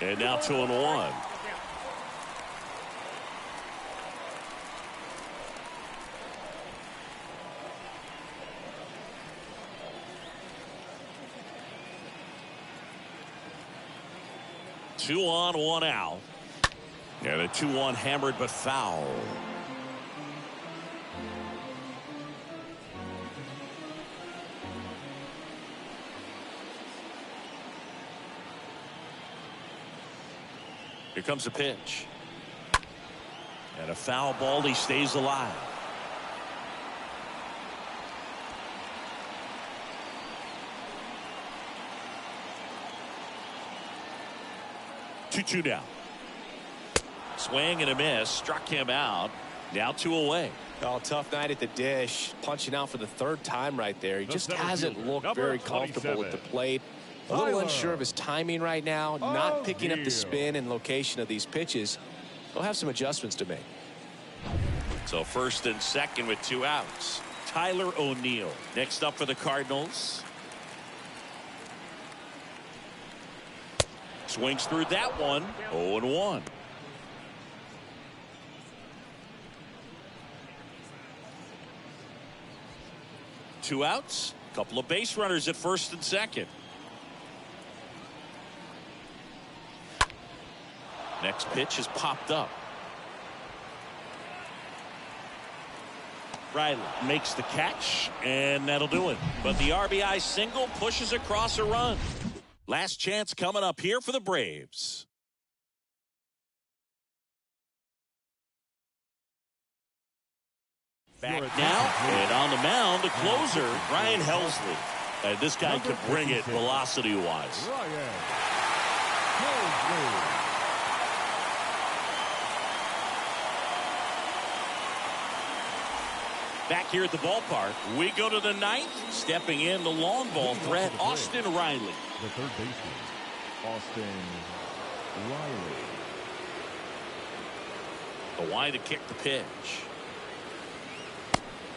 And now 2-1. Two on, 1 out. And a 2-1 hammered but foul. Here comes a pitch. And a foul ball. He stays alive. Two down. Swing and a miss. Struck him out. Now 2 away. Oh, tough night at the dish. Punching out for the 3rd time right there. He just hasn't looked very comfortable with the plate. A little unsure of his timing right now. Not picking up the spin and location of these pitches. He'll have some adjustments to make. So first and second with 2 outs. Tyler O'Neill next up for the Cardinals. Swings through that one. 0-1. Two outs. Couple of base runners at first and second. Next pitch is popped up. Riley makes the catch, and that'll do it. But the RBI single pushes across a run. Last chance coming up here for the Braves. Back now, and on the mound, the closer, Ryan Helsley. And this guy could bring it velocity-wise. Back here at the ballpark, we go to the ninth. Stepping in the long ball threat, Austin Riley. The third baseman, Austin Riley. The wide to kick the pitch.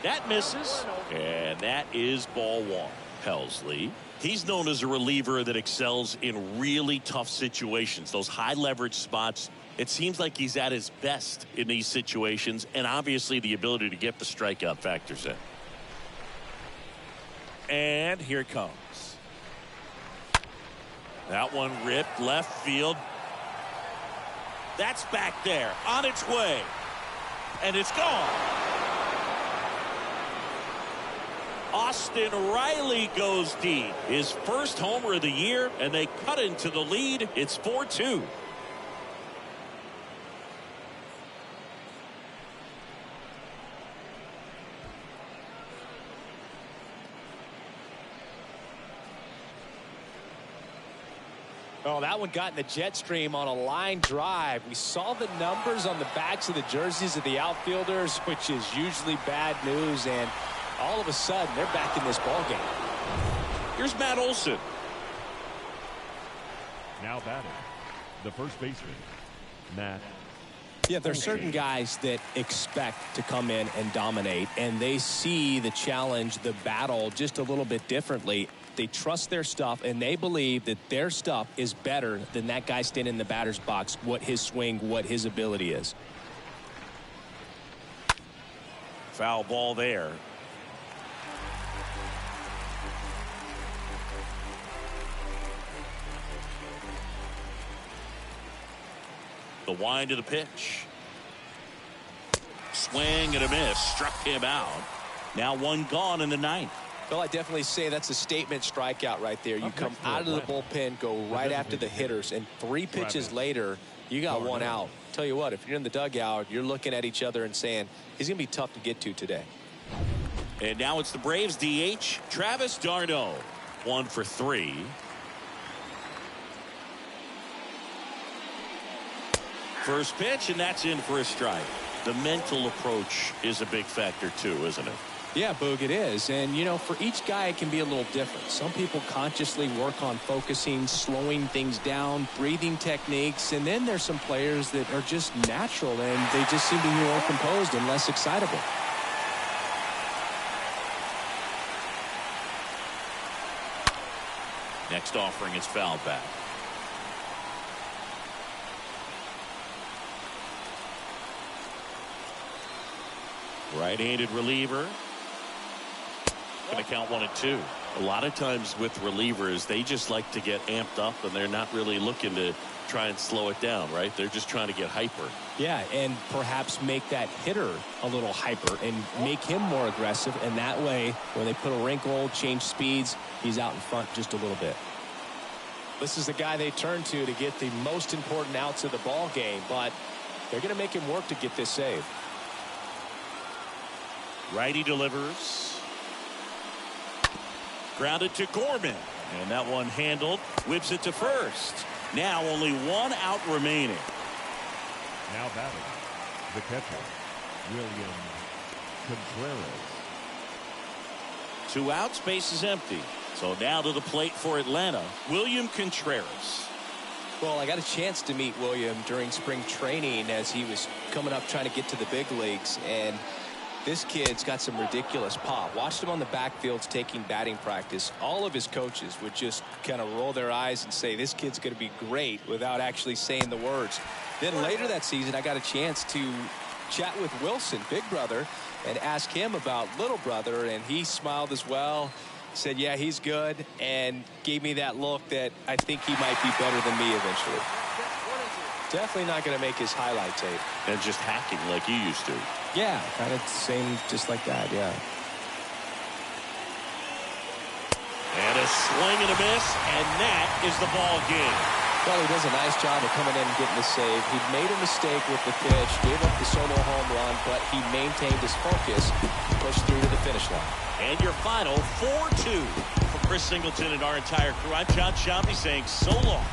That misses, and that is ball one. Helsley. He's known as a reliever that excels in really tough situations, those high leverage spots. It seems like he's at his best in these situations, and obviously the ability to get the strikeout factors in. And here it comes. That one ripped left field. That's back there on its way, and it's gone. Austin Riley goes deep. His first homer of the year, and they cut into the lead. It's 4-2. Oh, that one got in the jet stream on a line drive. We saw the numbers on the backs of the jerseys of the outfielders, which is usually bad news, and all of a sudden they're back in this ball game. Here's Matt Olson. Now batting, the first baseman, Matt. Yeah, there's certain guys that expect to come in and dominate, and they see the challenge, the battle just a little bit differently. They trust their stuff, and they believe that their stuff is better than that guy standing in the batter's box, what his swing, what his ability is. Foul ball there. The wind of the pitch. Swing and a miss. Struck him out. Now one gone in the ninth. Well, I definitely say that's a statement strikeout right there. You come out of the bullpen, go right after the hitters, and 3 pitches later, you got one out. Tell you what, if you're in the dugout, you're looking at each other and saying, he's going to be tough to get to today. And now it's the Braves DH, Travis d'Arnaud. 1 for 3. First pitch, and that's in for a strike. The mental approach is a big factor too, isn't it? Yeah, Boog, it is. And, you know, for each guy, it can be a little different. Some people consciously work on focusing, slowing things down, breathing techniques. And then there's some players that are just natural, and they just seem to be more composed and less excitable. Next offering is fouled back. Right-handed reliever. Going to count 1 and 2. A lot of times with relievers, they just like to get amped up, and they're not really looking to try and slow it down, right? They're just trying to get hyper. Yeah, and perhaps make that hitter a little hyper and make him more aggressive. And that way, when they put a wrinkle, change speeds, he's out in front just a little bit. This is the guy they turn to get the most important outs of the ball game, but they're going to make him work to get this save. Righty delivers. Grounded to Gorman. And that one handled. Whips it to first. Now only 1 out remaining. Now batting, the catcher, William Contreras. 2 outs, base is empty. So now to the plate for Atlanta, William Contreras. Well, I got a chance to meet William during spring training as he was coming up trying to get to the big leagues, and this kid's got some ridiculous pop. Watched him on the backfields taking batting practice. All of his coaches would just kind of roll their eyes and say, this kid's going to be great, without actually saying the words. Then later that season, I got a chance to chat with Wilson, big brother, and ask him about little brother, and he smiled as well. Said, yeah, he's good, and gave me that look that I think he might be better than me eventually. Definitely not going to make his highlight tape. And just hacking like you used to. Yeah, kind of same, just like that, yeah. And a swing and a miss, and that is the ball game. Well, he does a nice job of coming in and getting the save. He made a mistake with the pitch, gave up the solo home run, but he maintained his focus, pushed through to the finish line. And your final 4-2 for Chris Singleton and our entire crew. I'm John Sciambi saying so long.